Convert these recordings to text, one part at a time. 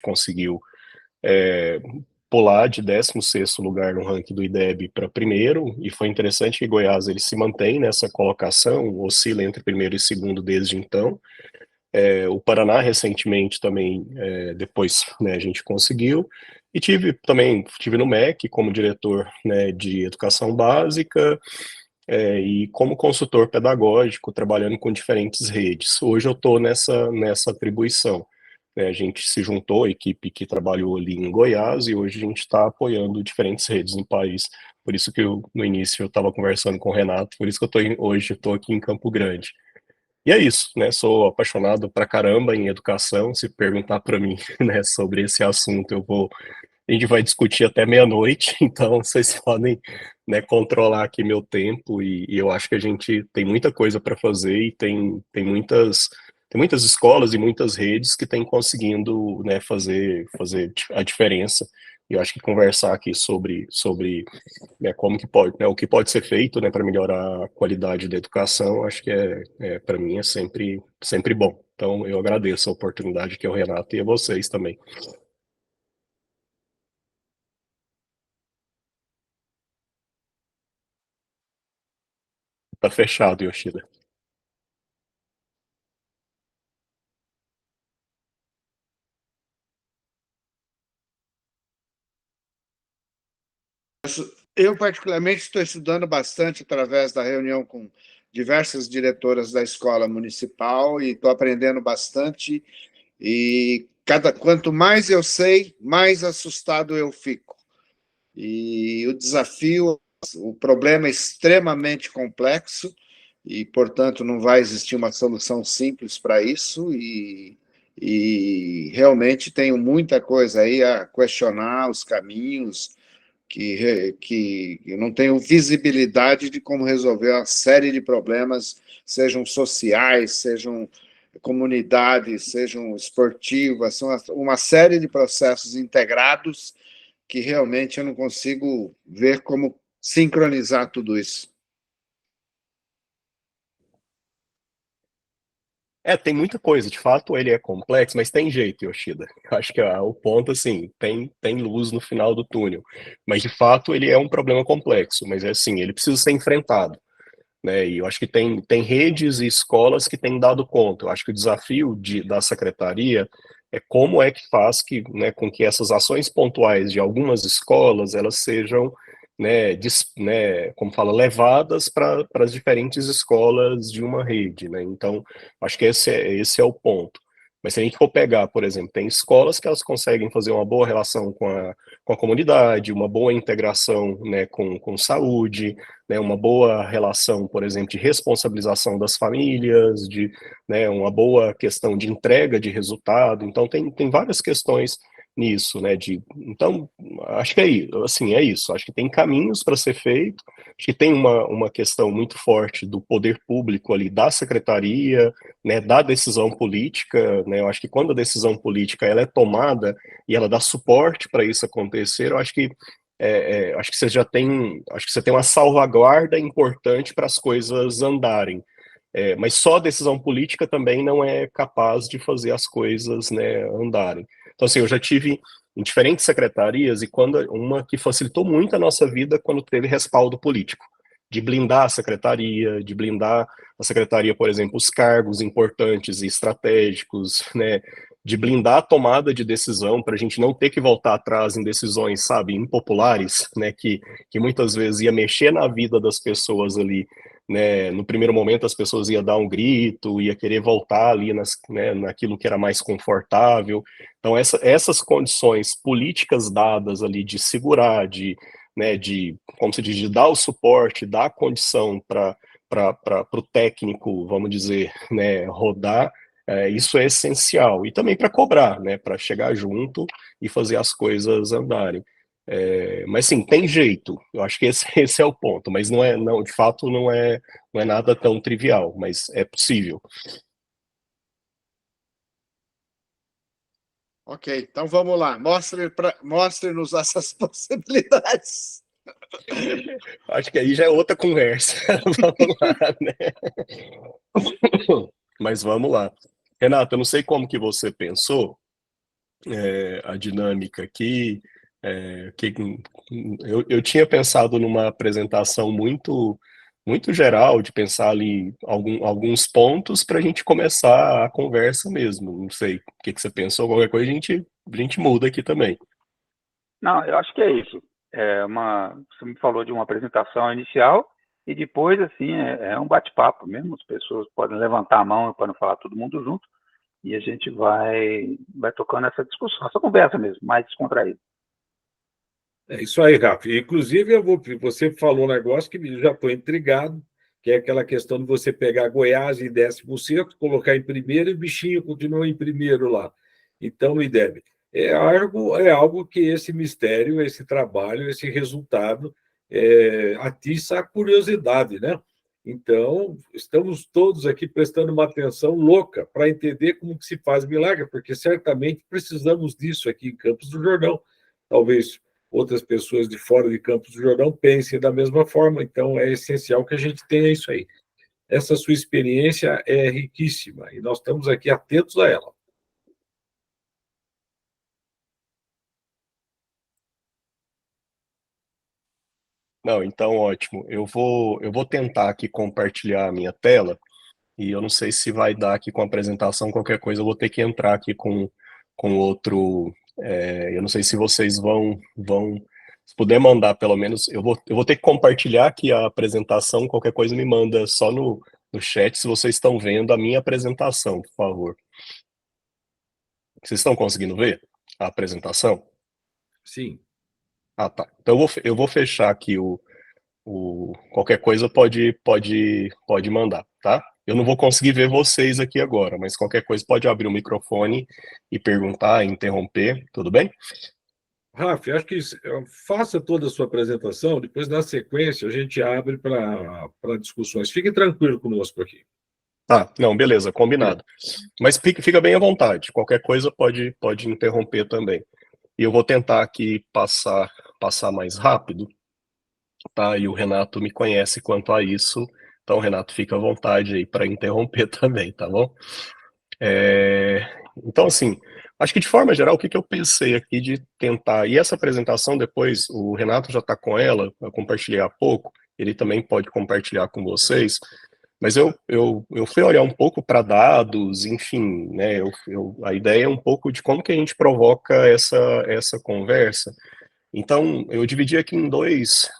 conseguiu pular de 16º lugar no ranking do IDEB para primeiro, e foi interessante que Goiás ele se mantém nessa colocação, oscila entre primeiro e segundo desde então. O Paraná recentemente também, depois, né, a gente conseguiu, e tive no MEC como diretor, né, de educação básica, e como consultor pedagógico, trabalhando com diferentes redes. Hoje eu estou nessa atribuição. A gente se juntou, a equipe que trabalhou ali em Goiás, e hoje a gente está apoiando diferentes redes no país. Por isso que no início eu estava conversando com o Renato, por isso que hoje eu estou aqui em Campo Grande. E é isso, né? Sou apaixonado pra caramba em educação. Se perguntar para mim, né, sobre esse assunto, a gente vai discutir até meia-noite. Então vocês podem, né, controlar aqui meu tempo, e eu acho que a gente tem muita coisa para fazer, e tem muitas escolas e muitas redes que têm conseguindo, né, fazer a diferença. E eu acho que conversar aqui sobre, né, como que pode, né, o que pode ser feito, né, para melhorar a qualidade da educação, acho que para mim é sempre bom. Então eu agradeço a oportunidade que é o Renato e a vocês também. Tá fechado, Yoshida. Eu, particularmente, estou estudando bastante através da reunião com diversas diretoras da escola municipal e estou aprendendo bastante. E quanto mais eu sei, mais assustado eu fico. E o desafio, o problema é extremamente complexo e, portanto, não vai existir uma solução simples para isso. E realmente tenho muita coisa aí a questionar os caminhos que eu não tenho visibilidade de como resolver uma série de problemas, sejam sociais, sejam comunidades, sejam esportivas, são uma série de processos integrados que realmente eu não consigo ver como sincronizar tudo isso. Tem muita coisa, de fato ele é complexo, mas tem jeito, Yoshida. Eu acho que o ponto, assim, tem luz no final do túnel. Mas de fato ele é um problema complexo, mas é assim, ele precisa ser enfrentado, né? E eu acho que tem redes e escolas que têm dado conta. Eu acho que o desafio da secretaria é como é que faz né, com que essas ações pontuais de algumas escolas elas sejam, né, como fala, levadas para as diferentes escolas de uma rede, né? Então, acho que esse é o ponto. Mas se a gente for pegar, por exemplo, tem escolas que elas conseguem fazer uma boa relação com a comunidade, uma boa integração, né, com saúde, né, uma boa relação, por exemplo, de responsabilização das famílias, né, uma boa questão de entrega de resultado. Então, tem várias questões nisso, né, então, acho que assim, é isso, acho que tem caminhos para ser feito, acho que tem uma questão muito forte do poder público ali, da secretaria, né, da decisão política, né, eu acho que quando a decisão política ela é tomada e ela dá suporte para isso acontecer, eu acho que você tem uma salvaguarda importante para as coisas andarem. Mas só a decisão política também não é capaz de fazer as coisas, né, andarem. Então, assim, eu já tive em diferentes secretarias, e uma que facilitou muito a nossa vida quando teve respaldo político, de blindar a secretaria, por exemplo, os cargos importantes e estratégicos, né, de blindar a tomada de decisão para a gente não ter que voltar atrás em decisões, sabe, impopulares, né, que muitas vezes ia mexer na vida das pessoas ali, né, no primeiro momento as pessoas iam dar um grito, ia querer voltar ali né, naquilo que era mais confortável. Então essas condições políticas dadas ali de segurar, né, como se diz, de dar o suporte, dar a condição para o técnico, vamos dizer, né, rodar, isso é essencial. E também para cobrar, né, para chegar junto e fazer as coisas andarem. Mas sim, tem jeito. Eu acho que esse é o ponto. Mas não, de fato, não é nada tão trivial, mas é possível. Ok, então vamos lá. Mostre-nos essas possibilidades. Acho que aí já é outra conversa. Vamos lá, né? Mas vamos lá. Renato, eu não sei como que você pensou, a dinâmica aqui. Eu tinha pensado numa apresentação muito geral, de pensar ali alguns pontos para a gente começar a conversa mesmo. Não sei o que você pensou, qualquer coisa a gente muda aqui também. Não, eu acho que é isso. Você me falou de uma apresentação inicial e depois, assim, é um bate-papo mesmo. As pessoas podem levantar a mão para não falar todo mundo junto e a gente vai tocando essa discussão, essa conversa mesmo, mais descontraída. É isso aí, Rafa. Inclusive, você falou um negócio que já estou intrigado, que é aquela questão de você pegar Goiás em 16º, colocar em primeiro e o bichinho continua em primeiro lá. Então, não deve. É algo que esse mistério, esse trabalho, esse resultado atiça a curiosidade, né? Então, estamos todos aqui prestando uma atenção louca para entender como que se faz milagre, porque certamente precisamos disso aqui em Campos do Jordão. Talvez outras pessoas de fora de Campos do Jordão pensem da mesma forma, então é essencial que a gente tenha isso aí. Essa sua experiência é riquíssima e nós estamos aqui atentos a ela. Não, então ótimo. Eu vou tentar aqui compartilhar a minha tela e eu não sei se vai dar aqui com a apresentação, qualquer coisa eu vou ter que entrar aqui com outro. Eu não sei se vocês vão, se puder mandar pelo menos, eu vou ter que compartilhar aqui a apresentação, qualquer coisa me manda só no chat se vocês estão vendo a minha apresentação, por favor. Vocês estão conseguindo ver a apresentação? Sim. Ah, tá. Então eu vou fechar aqui qualquer coisa pode mandar, tá? Eu não vou conseguir ver vocês aqui agora, mas qualquer coisa pode abrir o microfone e perguntar, interromper, tudo bem? Rafa, acho que faça toda a sua apresentação, depois, na sequência, a gente abre para discussões. Fique tranquilo conosco aqui. Tá, não, beleza, combinado. Mas fica bem à vontade, qualquer coisa pode interromper também. E eu vou tentar aqui passar mais rápido, tá? E o Renato me conhece quanto a isso, então, Renato, fica à vontade aí para interromper também, tá bom? Então, assim, acho que de forma geral, o que eu pensei aqui de tentar, e essa apresentação depois, o Renato já está com ela, eu compartilhei há pouco, ele também pode compartilhar com vocês, mas eu fui olhar um pouco para dados, enfim, né, a ideia é um pouco de como que a gente provoca essa conversa. Então, eu dividi aqui em dois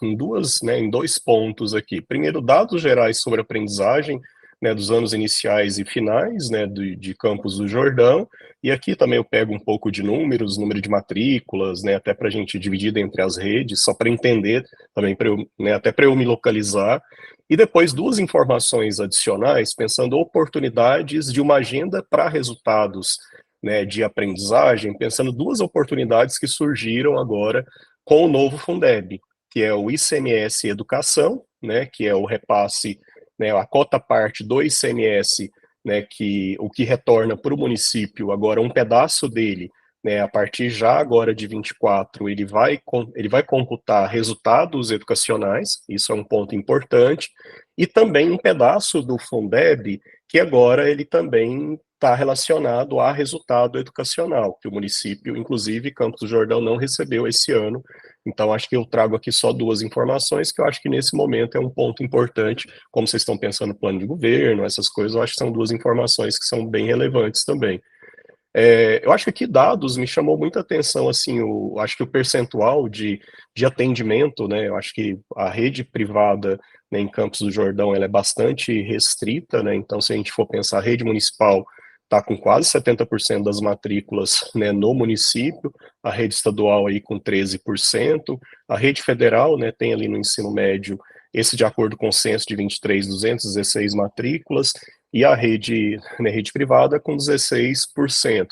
pontos aqui. Primeiro, dados gerais sobre aprendizagem, né, dos anos iniciais e finais, né, de Campos do Jordão. E aqui também eu pego um pouco de números, número de matrículas, né, até para a gente dividir entre as redes, só para entender também, até para eu me localizar. E depois duas informações adicionais, pensando oportunidades de uma agenda para resultados, né, de aprendizagem, pensando duas oportunidades que surgiram agora com o novo Fundeb, que é o ICMS Educação, né, que é o repasse, né, a cota parte do ICMS, né, o que retorna para o município agora um pedaço dele, né, a partir já agora de 24, ele vai computar resultados educacionais, isso é um ponto importante, e também um pedaço do Fundeb, que agora ele também está relacionado a resultado educacional, que o município, inclusive Campos do Jordão, não recebeu esse ano. Então, acho que eu trago aqui só duas informações, que eu acho que nesse momento é um ponto importante, como vocês estão pensando no plano de governo, essas coisas, eu acho que são duas informações que são bem relevantes também. Eu acho que aqui dados me chamou muita atenção, assim, acho que o percentual de atendimento, né, eu acho que a rede privada, né, em Campos do Jordão, ela é bastante restrita, né, então se a gente for pensar, a rede municipal está com quase 70% das matrículas, né, no município, a rede estadual aí com 13%, a rede federal, né, tem ali no ensino médio, esse de acordo com o censo de 23, 216 matrículas, e a rede, né, rede privada com 16%.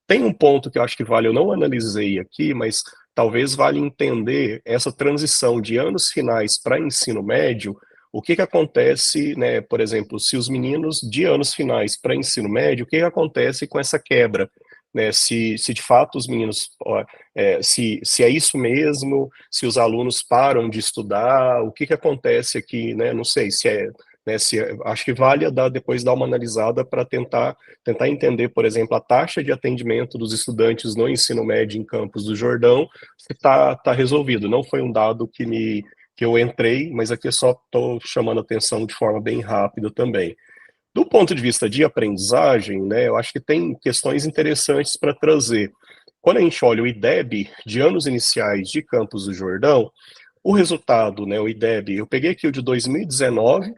Tem um ponto que eu acho que vale, eu não analisei aqui, mas talvez vale entender essa transição de anos finais para ensino médio, o que acontece, né, por exemplo, se os meninos de anos finais para ensino médio, o que acontece com essa quebra? Né, se de fato os meninos, se é isso mesmo, se os alunos param de estudar, o que acontece aqui, né, não sei, se né? Acho que vale depois dar uma analisada para tentar entender, por exemplo, a taxa de atendimento dos estudantes no ensino médio em Campos do Jordão, se está resolvido. Não foi um dado que eu entrei, mas aqui eu só estou chamando a atenção de forma bem rápida também. Do ponto de vista de aprendizagem, né, eu acho que tem questões interessantes para trazer. Quando a gente olha o IDEB de anos iniciais de Campos do Jordão, o resultado, né, o IDEB, eu peguei aqui o de 2019,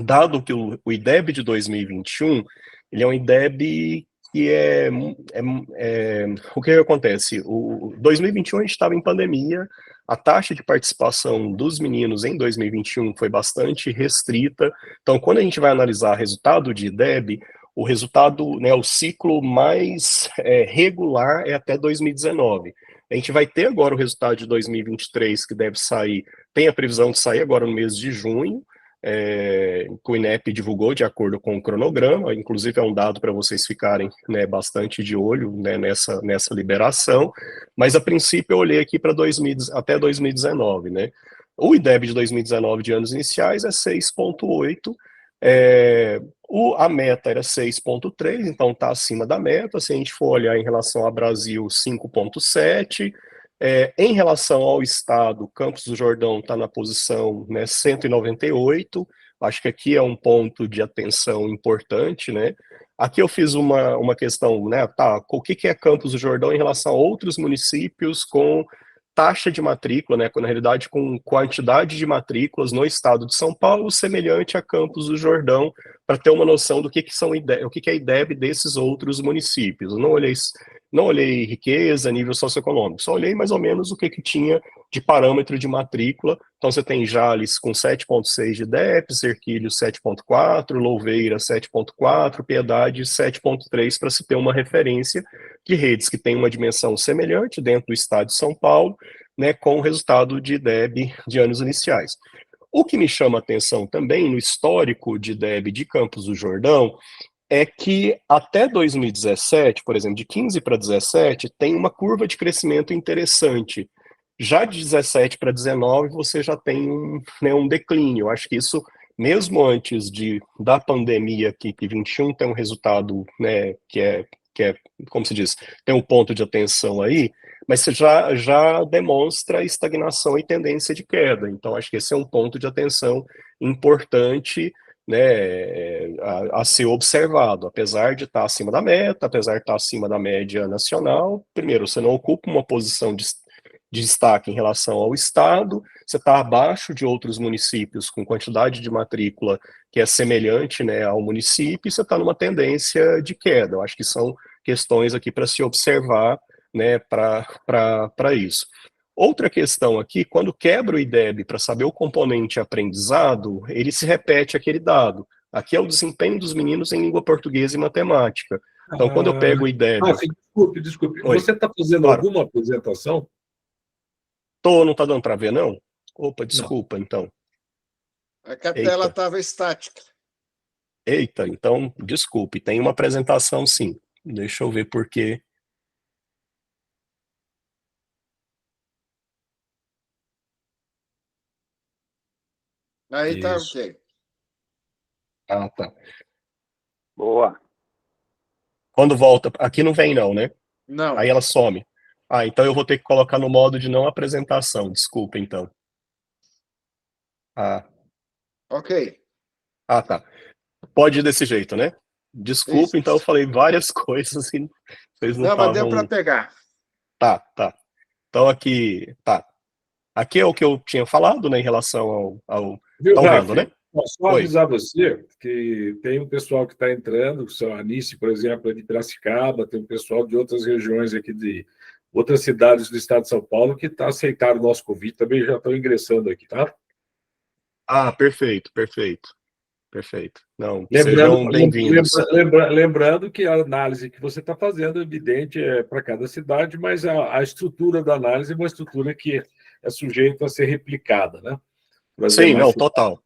dado que o IDEB de 2021, ele é um IDEB que o que acontece? O 2021 a gente estava em pandemia, a taxa de participação dos meninos em 2021 foi bastante restrita, então quando a gente vai analisar resultado de IDEB, o resultado, né, o ciclo mais regular é até 2019. A gente vai ter agora o resultado de 2023, que deve sair, tem a previsão de sair agora no mês de junho, que o INEP divulgou de acordo com o cronograma, inclusive é um dado para vocês ficarem, né, bastante de olho, né, nessa liberação, mas a princípio eu olhei aqui para até 2019, né? O IDEB de 2019 de anos iniciais é 6,8, a meta era 6,3, então está acima da meta. Se a gente for olhar em relação ao Brasil, 5,7. Em relação ao estado, Campos do Jordão está na posição, né, 198, acho que aqui é um ponto de atenção importante, né? Aqui eu fiz uma questão, né, o que é Campos do Jordão em relação a outros municípios com taxa de matrícula, né, na realidade com quantidade de matrículas no estado de São Paulo, semelhante a Campos do Jordão, para ter uma noção do que é a IDEB desses outros municípios. Eu não olhei riqueza, nível socioeconômico, só olhei mais ou menos o que tinha de parâmetro de matrícula. Então você tem Jales com 7,6 de IDEB, Serquilho 7,4, Louveira 7,4, Piedade 7,3, para se ter uma referência de redes que têm uma dimensão semelhante dentro do estado de São Paulo, né, com o resultado de IDEB de anos iniciais. O que me chama a atenção também no histórico de IDEB de Campos do Jordão é que até 2017, por exemplo, de 15 para 17, tem uma curva de crescimento interessante. Já de 17 para 19, você já tem um declínio. Eu acho que isso, mesmo antes da pandemia, que 21 tem um resultado, né, que é, como se diz, tem um ponto de atenção aí, mas você já demonstra estagnação e tendência de queda. Então, acho que esse é um ponto de atenção importante, né, a ser observado, apesar de estar acima da meta, apesar de estar acima da média nacional. Primeiro, você não ocupa uma posição de destaque em relação ao estado, você está abaixo de outros municípios com quantidade de matrícula que é semelhante, né, ao município, e você está numa tendência de queda. Eu acho que são questões aqui para se observar, né, para isso. Outra questão aqui, quando quebra o IDEB para saber o componente aprendizado, ele se repete aquele dado. Aqui é o desempenho dos meninos em língua portuguesa e matemática. Então, quando eu pego o IDEB... Desculpe. Oi. Você está fazendo alguma apresentação? Não está dando para ver, não? Opa, desculpa, não. Então. É que a tela estava estática. Eita, então, desculpe, tem uma apresentação sim. Deixa eu ver por quê. Aí tá ok. Ah, tá. Boa. Quando volta, aqui não vem não, né? Não. Aí ela some. Então eu vou ter que colocar no modo de não apresentação, desculpa então. Ok. Tá. Pode ir desse jeito, né? Desculpa, Isso. então eu falei várias coisas e vocês não estavam... mas deu para pegar. Tá. Então aqui, tá. Aqui é o que eu tinha falado, né, em relação ao... Estão vendo, né? Só avisar você que tem um pessoal que está entrando, o seu Anice, por exemplo, é de Piracicaba, tem um pessoal de outras regiões aqui, de outras cidades do estado de São Paulo, que aceitaram o nosso convite, também já estão ingressando aqui, tá? Perfeito. Não, sejam bem-vindos. Lembrando que a análise que você está fazendo, evidente, é para cada cidade, mas a estrutura da análise é uma estrutura que é sujeita a ser replicada, né? Sim, não, total.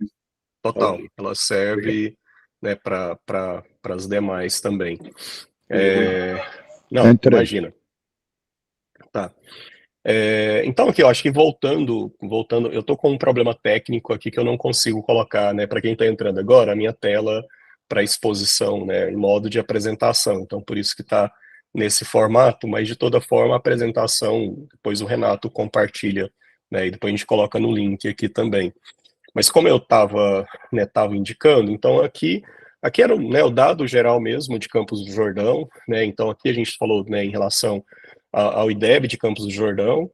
Okay. Ela serve, né, para as demais também. Não, imagina. Tá. Então, aqui, eu acho que voltando, eu estou com um problema técnico aqui que eu não consigo colocar, né, para quem está entrando agora, a minha tela para exposição, né, em modo de apresentação. Então, por isso que está nesse formato, mas de toda forma, a apresentação, depois o Renato compartilha, né, e depois a gente coloca no link aqui também. Mas como eu estava, né, indicando, então aqui era, né, o dado geral mesmo de Campos do Jordão, né, então aqui a gente falou, né, em relação ao IDEB de Campos do Jordão,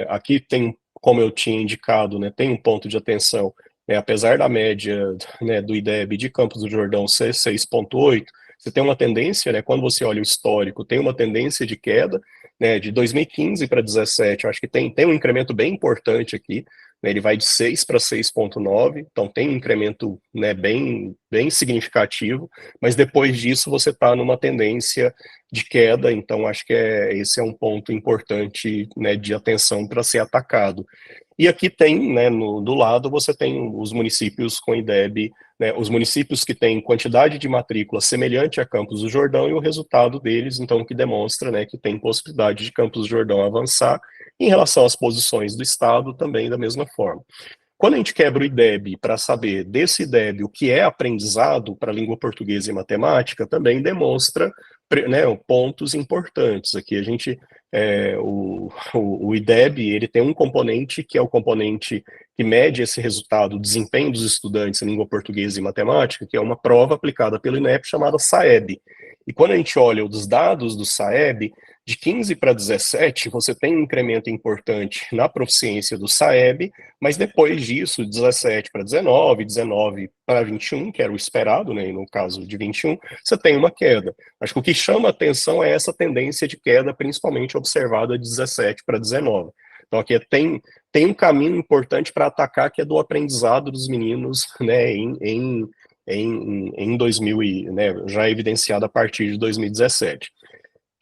aqui tem, como eu tinha indicado, né, tem um ponto de atenção, né, apesar da média, né, do IDEB de Campos do Jordão ser 6,8, você tem uma tendência, né, quando você olha o histórico, tem uma tendência de queda, né, de 2015 para 2017, eu acho que tem um incremento bem importante aqui, né, ele vai de 6 para 6,9, então tem um incremento, né, bem significativo, mas depois disso você está numa tendência de queda, então acho que esse é um ponto importante, né, de atenção para ser atacado. E aqui tem, né, do lado, você tem os municípios com IDEB, né, os municípios que têm quantidade de matrícula semelhante a Campos do Jordão e o resultado deles, então, que demonstra, né, que tem possibilidade de Campos do Jordão avançar. Em relação às posições do Estado, também da mesma forma. Quando a gente quebra o IDEB para saber desse IDEB o que é aprendizado para a língua portuguesa e matemática, também demonstra, né, pontos importantes. Aqui a gente, o IDEB, ele tem um componente que é o componente que mede esse resultado, o desempenho dos estudantes em língua portuguesa e matemática, que é uma prova aplicada pelo INEP chamada SAEB. E quando a gente olha os dados do SAEB, de 15 para 17, você tem um incremento importante na proficiência do SAEB, mas depois disso, 17 para 19, 19 para 21, que era o esperado, né, no caso de 21, você tem uma queda. Acho que o que chama a atenção é essa tendência de queda, principalmente observada de 17 para 19. Então, aqui tem um caminho importante para atacar, que é do aprendizado dos meninos, né, em 2000, né, já evidenciado a partir de 2017.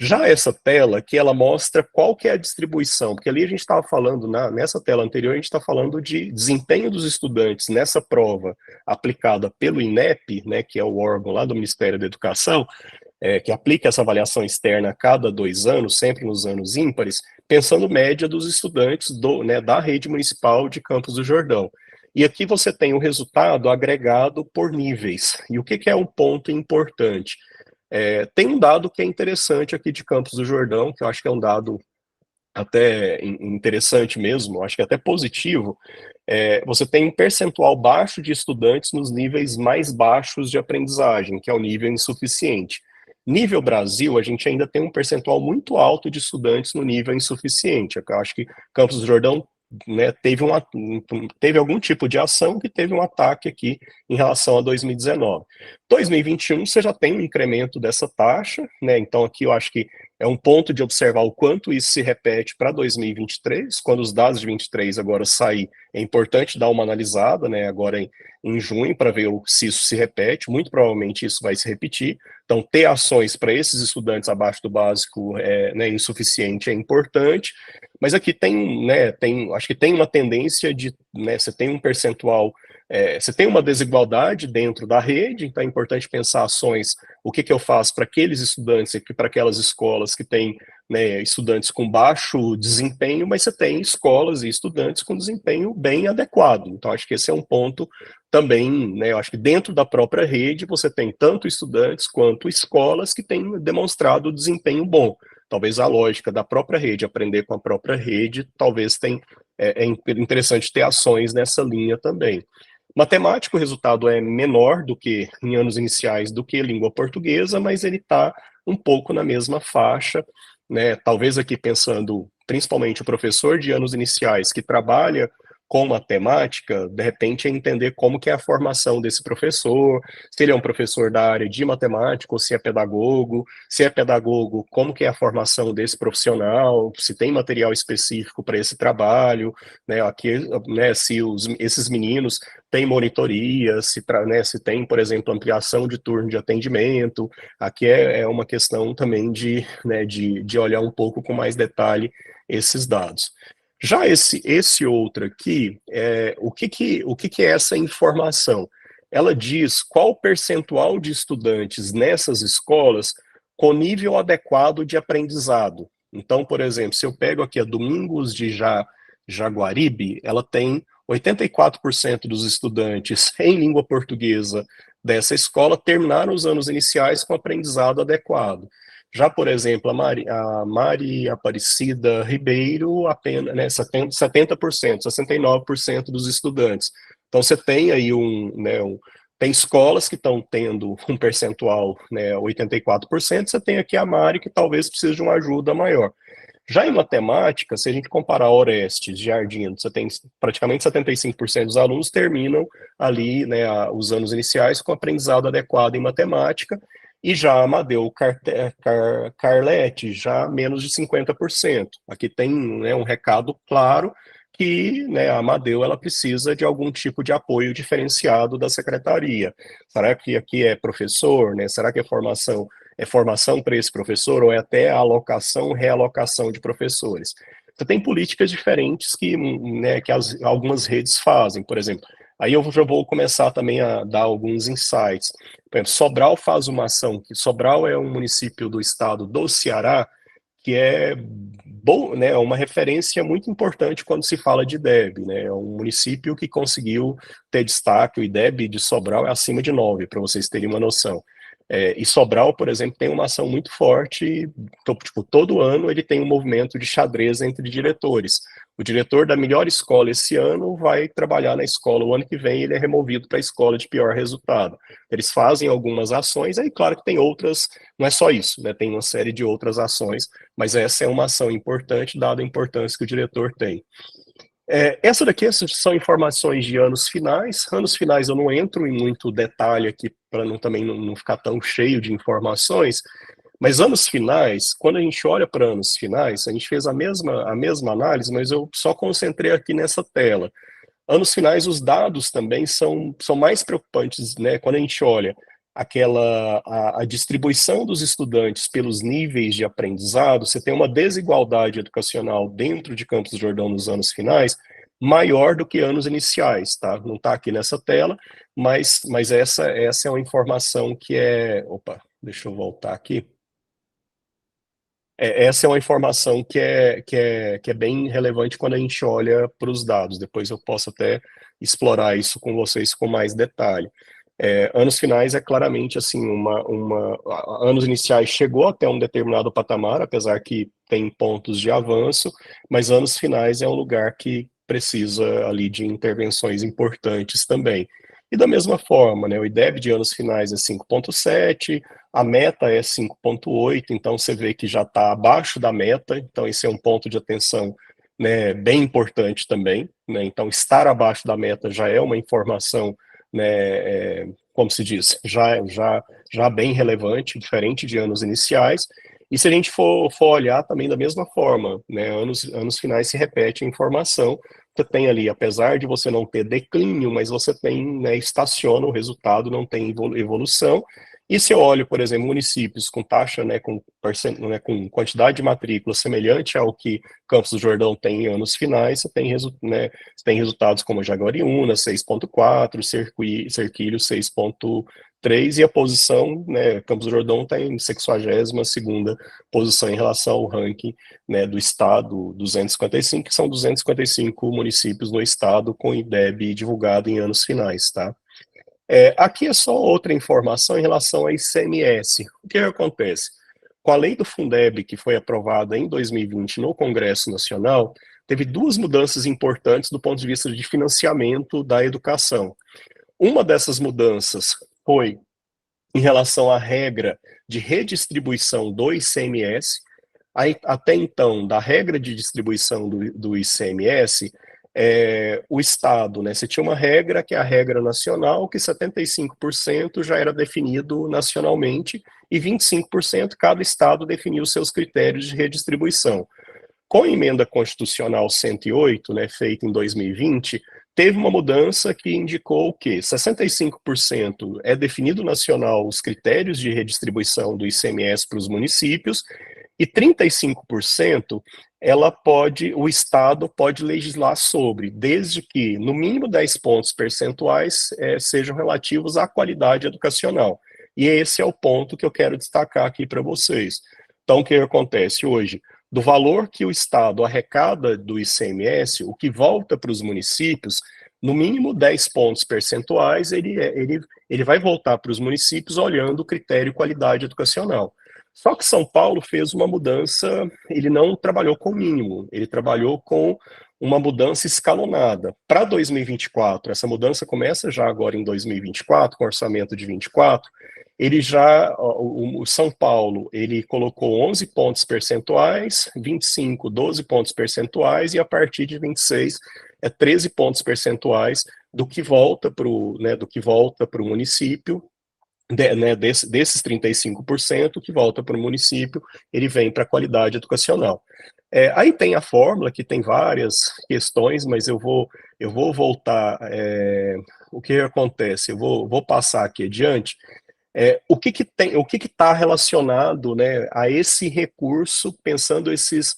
Já essa tela que ela mostra qual que é a distribuição, porque ali a gente estava falando, nessa tela anterior, a gente está falando de desempenho dos estudantes nessa prova aplicada pelo INEP, né, que é o órgão lá do Ministério da Educação, que aplica essa avaliação externa a cada 2 anos, sempre nos anos ímpares, pensando média dos estudantes né, da rede municipal de Campos do Jordão. E aqui você tem o resultado agregado por níveis. E o que é um ponto importante? Tem um dado que é interessante aqui de Campos do Jordão, que eu acho que é um dado até interessante mesmo, acho que até positivo. Você tem um percentual baixo de estudantes nos níveis mais baixos de aprendizagem, que é o nível insuficiente. Nível Brasil, a gente ainda tem um percentual muito alto de estudantes no nível insuficiente. Eu acho que Campos do Jordão, né, teve algum tipo de ação que teve um ataque aqui em relação a 2019. 2021, você já tem um incremento dessa taxa, né, então aqui eu acho que é um ponto de observar o quanto isso se repete para 2023, quando os dados de 23 agora sair, é importante dar uma analisada, né, agora em junho, para ver se isso se repete, muito provavelmente isso vai se repetir, então ter ações para esses estudantes abaixo do básico né, insuficiente é importante, mas aqui acho que tem uma tendência de, né, você tem um percentual, você tem uma desigualdade dentro da rede, então é importante pensar ações, o que eu faço para aqueles estudantes, para aquelas escolas que têm, né, estudantes com baixo desempenho, mas você tem escolas e estudantes com desempenho bem adequado, então acho que esse é um ponto também, né, eu acho que dentro da própria rede você tem tanto estudantes quanto escolas que têm demonstrado desempenho bom. Talvez a lógica da própria rede, aprender com a própria rede, talvez é interessante ter ações nessa linha também. Matemática, o resultado é menor do que em anos iniciais do que língua portuguesa, mas ele está um pouco na mesma faixa, né? Talvez aqui pensando, principalmente o professor de anos iniciais que trabalha com matemática, de repente é entender como que é a formação desse professor, se ele é um professor da área de matemática ou se é pedagogo, como que é a formação desse profissional, se tem material específico para esse trabalho, né, aqui, né, se esses meninos têm monitoria, se tem, por exemplo, ampliação de turno de atendimento, aqui é uma questão também né, de olhar um pouco com mais detalhe esses dados. Já esse outro aqui, o que é essa informação? Ela diz qual o percentual de estudantes nessas escolas com nível adequado de aprendizado. Então, por exemplo, se eu pego aqui a Domingos de Jaguaribe, ela tem 84% dos estudantes em língua portuguesa dessa escola terminaram os anos iniciais com aprendizado adequado. Já, por exemplo, a Mari Aparecida Ribeiro, apenas, né, 70%, 69% dos estudantes. Então, você tem aí tem escolas que estão tendo um percentual, né, 84%, você tem aqui a Mari que talvez precise de uma ajuda maior. Já em matemática, se a gente comparar Orestes, Jardim, você tem praticamente 75% dos alunos terminam ali, né, os anos iniciais com aprendizado adequado em matemática, e já Amadeu Carletti, já menos de 50%. Aqui tem, né, um recado claro que, né, a Amadeu ela precisa de algum tipo de apoio diferenciado da secretaria. Será que aqui é professor, né? Será que é formação para esse professor ou é até alocação, realocação de professores? Você tem políticas diferentes que, né, que algumas redes fazem, por exemplo. Aí eu já vou começar também a dar alguns insights. Por exemplo, Sobral faz uma ação, que Sobral é um município do estado do Ceará, que é bom, né, uma referência muito importante quando se fala de IDEB, né, é um município que conseguiu ter destaque, o IDEB de Sobral é acima de 9, para vocês terem uma noção. E Sobral, por exemplo, tem uma ação muito forte, tipo, todo ano ele tem um movimento de xadrez entre diretores. O diretor da melhor escola esse ano vai trabalhar na escola, o ano que vem ele é removido para a escola de pior resultado. Eles fazem algumas ações, aí claro que tem outras, não é só isso, né, tem uma série de outras ações, mas essa é uma ação importante, dada a importância que o diretor tem. Essa daqui são informações de anos finais. Anos finais eu não entro em muito detalhe aqui para também não ficar tão cheio de informações, mas anos finais, quando a gente olha para anos finais, a gente fez a mesma análise, mas eu só concentrei aqui nessa tela. Anos finais, os dados também são mais preocupantes, né? Quando a gente olha a distribuição dos estudantes pelos níveis de aprendizado, você tem uma desigualdade educacional dentro de Campos do Jordão nos anos finais maior do que anos iniciais, tá? Não está aqui nessa tela, mas essa é uma informação que é... Opa, deixa eu voltar aqui. Essa é uma informação que é bem relevante quando a gente olha para os dados. Depois eu posso até explorar isso com vocês com mais detalhe. Anos finais é claramente assim, anos iniciais chegou até um determinado patamar, apesar que tem pontos de avanço, mas anos finais é um lugar que precisa ali de intervenções importantes também. E da mesma forma, né, o IDEB de anos finais é 5,7, a meta é 5,8, então você vê que já está abaixo da meta, então esse é um ponto de atenção, né, bem importante também, né, então estar abaixo da meta já é uma informação, né, como se diz, já bem relevante, diferente de anos iniciais, e se a gente for olhar também da mesma forma, né, anos finais se repete a informação, você tem ali, apesar de você não ter declínio, mas você tem, né, estaciona o resultado, não tem evolução. E se eu olho, por exemplo, municípios com taxa, né, com quantidade de matrícula semelhante ao que Campos do Jordão tem em anos finais, você tem resultados como Jaguariúna, 6,4, Serquilho, 6,3, e a posição, né, Campos do Jordão está em 62ª posição em relação ao ranking, né, do estado 255, que são 255 municípios no estado com IDEB divulgado em anos finais, tá? Aqui é só outra informação em relação a ICMS. O que acontece? Com a lei do Fundeb, que foi aprovada em 2020 no Congresso Nacional, teve duas mudanças importantes do ponto de vista de financiamento da educação. Uma dessas mudanças foi em relação à regra de redistribuição do ICMS. Até então, da regra de distribuição do ICMS, o Estado, né, você tinha uma regra, que é a regra nacional, que 75% já era definido nacionalmente, e 25% cada Estado definiu seus critérios de redistribuição. Com a emenda constitucional 108, né, feita em 2020, teve uma mudança que indicou que 65% é definido nacional os critérios de redistribuição do ICMS para os municípios, e 35% o Estado pode legislar sobre, desde que, no mínimo 10 pontos percentuais sejam relativos à qualidade educacional. E esse é o ponto que eu quero destacar aqui para vocês. Então, o que acontece hoje? do valor que o Estado arrecada do ICMS, o que volta para os municípios, no mínimo 10 pontos percentuais, ele vai voltar para os municípios olhando o critério qualidade educacional. Só que São Paulo fez uma mudança, ele não trabalhou com o mínimo, ele trabalhou com uma mudança escalonada. Para 2024, essa mudança começa já agora em 2024, com orçamento de 24, o São Paulo, ele colocou 11 pontos percentuais, 25, 12 pontos percentuais, e a partir de 26, 13 pontos percentuais do que volta para o município, desses 35% que volta para o município, ele vem para a qualidade educacional. Aí tem a fórmula, que tem várias questões, mas eu vou voltar, o que acontece, eu vou passar aqui adiante, o que está relacionado, né, a esse recurso, pensando esse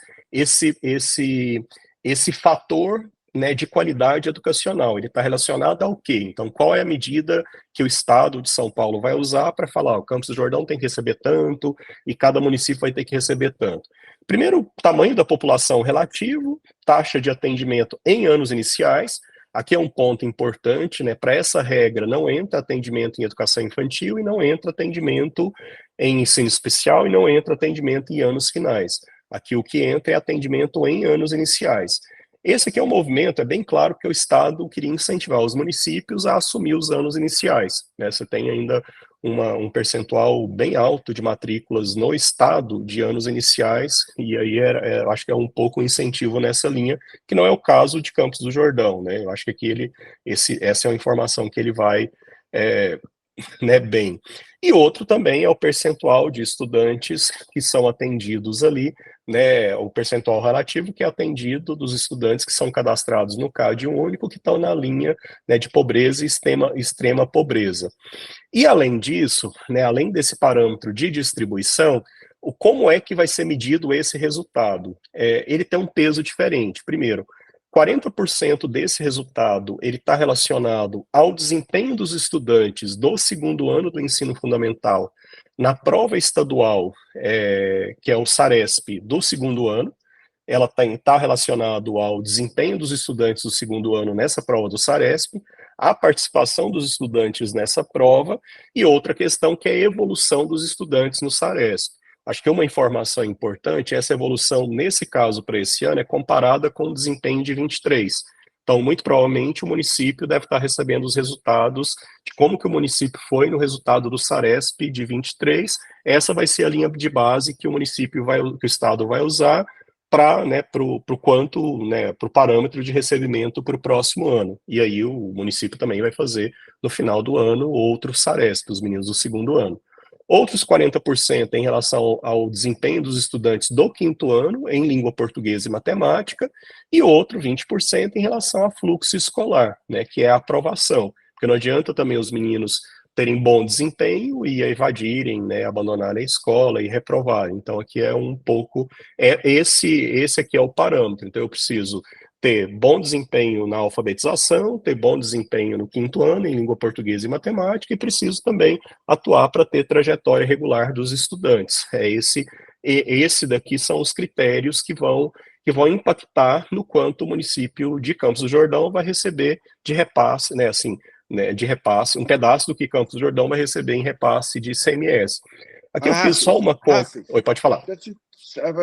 fator, né, de qualidade educacional. Ele está relacionado ao quê? Então, qual é a medida que o Estado de São Paulo vai usar para falar, o Campos do Jordão tem que receber tanto e cada município vai ter que receber tanto? Primeiro, tamanho da população relativo, taxa de atendimento em anos iniciais. Aqui é um ponto importante, né? Para essa regra não entra atendimento em educação infantil e não entra atendimento em ensino especial e não entra atendimento em anos finais. Aqui o que entra é atendimento em anos iniciais. Esse aqui é um movimento, é bem claro que o Estado queria incentivar os municípios a assumir os anos iniciais, né? Você tem ainda um percentual bem alto de matrículas no Estado de anos iniciais, e aí eu acho que é um pouco um incentivo nessa linha, que não é o caso de Campos do Jordão, né? Eu acho que aqui essa é uma informação que ele vai, né, bem. E outro também é o percentual de estudantes que são atendidos ali, né, o percentual relativo que é atendido dos estudantes que são cadastrados no CAD único, que estão na linha, né, de pobreza e extrema pobreza. E além disso, né, além desse parâmetro de distribuição, como é que vai ser medido esse resultado? Ele tem um peso diferente. Primeiro, 40% desse resultado ele está relacionado ao desempenho dos estudantes do segundo ano do ensino fundamental na prova estadual, que é o SARESP do segundo ano. Ela está relacionado ao desempenho dos estudantes do segundo ano nessa prova do SARESP, a participação dos estudantes nessa prova, e outra questão que é a evolução dos estudantes no SARESP. Acho que uma informação importante, essa evolução, nesse caso, para esse ano, é comparada com o desempenho de 23. Então, muito provavelmente, o município deve estar recebendo os resultados de como que o município foi no resultado do SARESP de 23. Essa vai ser a linha de base que o Estado vai usar para, né, o parâmetro de recebimento para o próximo ano. E aí o município também vai fazer, no final do ano, outro SARESP, os meninos do segundo ano. Outros 40% em relação ao desempenho dos estudantes do quinto ano em língua portuguesa e matemática, e outro 20% em relação a fluxo escolar, né, que é a aprovação. Porque não adianta também os meninos terem bom desempenho e evadirem, né, abandonarem a escola e reprovarem. Então aqui é um pouco, esse aqui é o parâmetro. Então eu preciso ter bom desempenho na alfabetização, ter bom desempenho no quinto ano em língua portuguesa e matemática, e preciso também atuar para ter trajetória regular dos estudantes. Esse daqui são os critérios que vão impactar no quanto o município de Campos do Jordão vai receber de repasse, né, assim, né, de repasse, um pedaço do que Campos do Jordão vai receber em repasse de ICMS. Aqui eu fiz só uma conta. Oi, pode falar.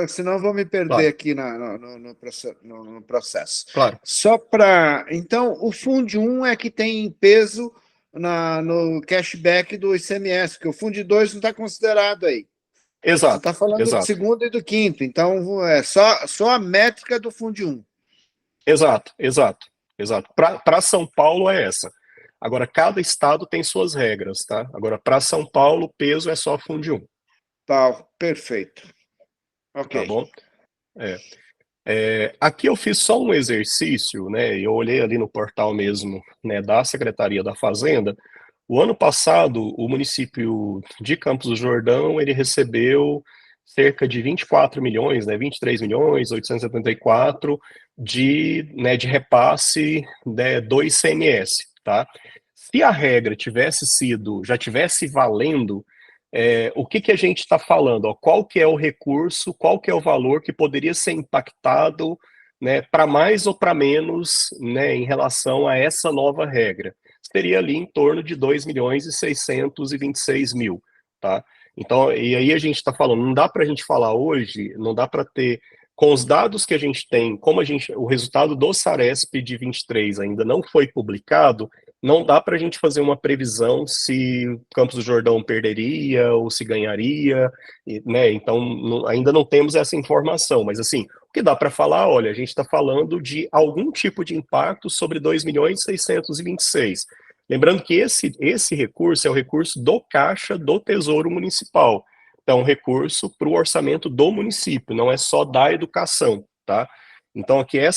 Senão eu vou me perder, claro, aqui no processo. Claro. Só para... Então, o Fundo 1 é que tem peso no cashback do ICMS, porque o Fundo 2 não está considerado aí. Exato. Você está falando do segundo e do quinto, então é só a métrica do Fundo 1. Exato. Para São Paulo é essa. Agora, cada estado tem suas regras, tá? Agora, para São Paulo, o peso é só Fundo 1. Tá, perfeito. Ok. Tá bom? Aqui eu fiz só um exercício, né? Eu olhei ali no portal mesmo, né, da Secretaria da Fazenda. O ano passado, o município de Campos do Jordão, ele recebeu cerca de 24 milhões, né, 23 milhões, 874 de repasse, né, do ICMS, tá? Se a regra já tivesse valendo o que a gente está falando? Ó, qual que é o recurso, qual que é o valor que poderia ser impactado, né, para mais ou para menos, né, em relação a essa nova regra? Seria ali em torno de 2.626.000, tá? Então, e aí a gente está falando, não dá para a gente falar hoje, não dá para ter, com os dados que a gente tem, como o resultado do Saresp de 23 ainda não foi publicado, não dá para a gente fazer uma previsão se Campos do Jordão perderia ou se ganharia, né? Então ainda não temos essa informação, mas assim, o que dá para falar, olha, a gente está falando de algum tipo de impacto sobre 2.626.000. Lembrando que esse recurso é o recurso do Caixa do Tesouro Municipal. Então, recurso para o orçamento do município, não é só da educação, tá? Então, aqui é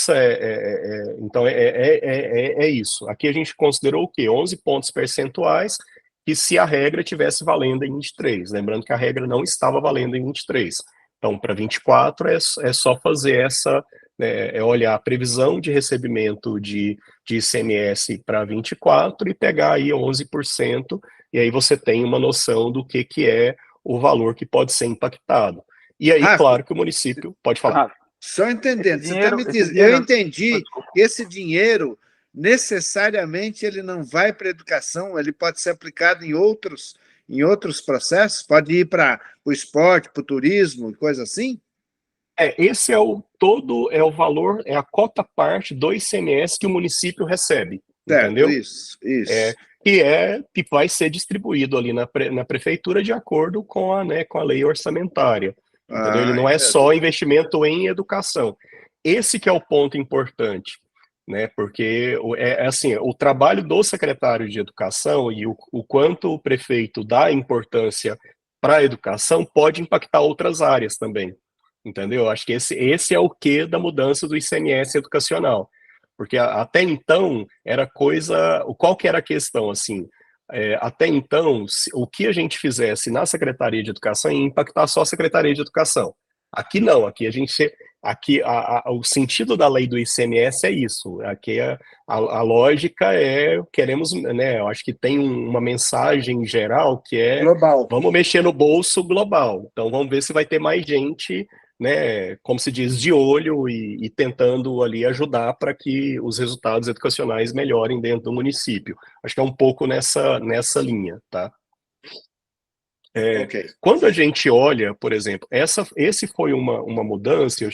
isso. Aqui a gente considerou o quê? 11 pontos percentuais, que se a regra tivesse valendo em 23. Lembrando que a regra não estava valendo em 23. Então, para 24 é só fazer olhar a previsão de recebimento de ICMS para 24 e pegar aí 11%, e aí você tem uma noção do que é o valor que pode ser impactado. E aí, claro que o município pode falar. Só entendendo, você está me dizendo, eu entendi que esse dinheiro, necessariamente, ele não vai para a educação, ele pode ser aplicado em outros processos, pode ir para o esporte, para o turismo, e coisa assim? Esse é o valor, é a cota parte do ICMS que o município recebe, certo, entendeu? Isso. Que vai ser distribuído ali na prefeitura de acordo com a lei orçamentária, entendeu? Ele não é só investimento em educação. Esse que é o ponto importante, né? Porque assim, o trabalho do secretário de educação e o quanto o prefeito dá importância para a educação pode impactar outras áreas também, entendeu? Acho que esse é o quê da mudança do ICMS educacional. Porque até então era qual que era a questão, assim, até então, o que a gente fizesse na Secretaria de Educação ia impactar só a Secretaria de Educação. Aqui não, o sentido da lei do ICMS é isso, aqui a lógica queremos, né, eu acho que tem uma mensagem geral que global. Vamos mexer no bolso global, então vamos ver se vai ter mais gente, né, como se diz, de olho e tentando ali ajudar para que os resultados educacionais melhorem dentro do município. Acho que é um pouco nessa linha, tá? Quando a gente olha, por exemplo, esse foi uma mudança,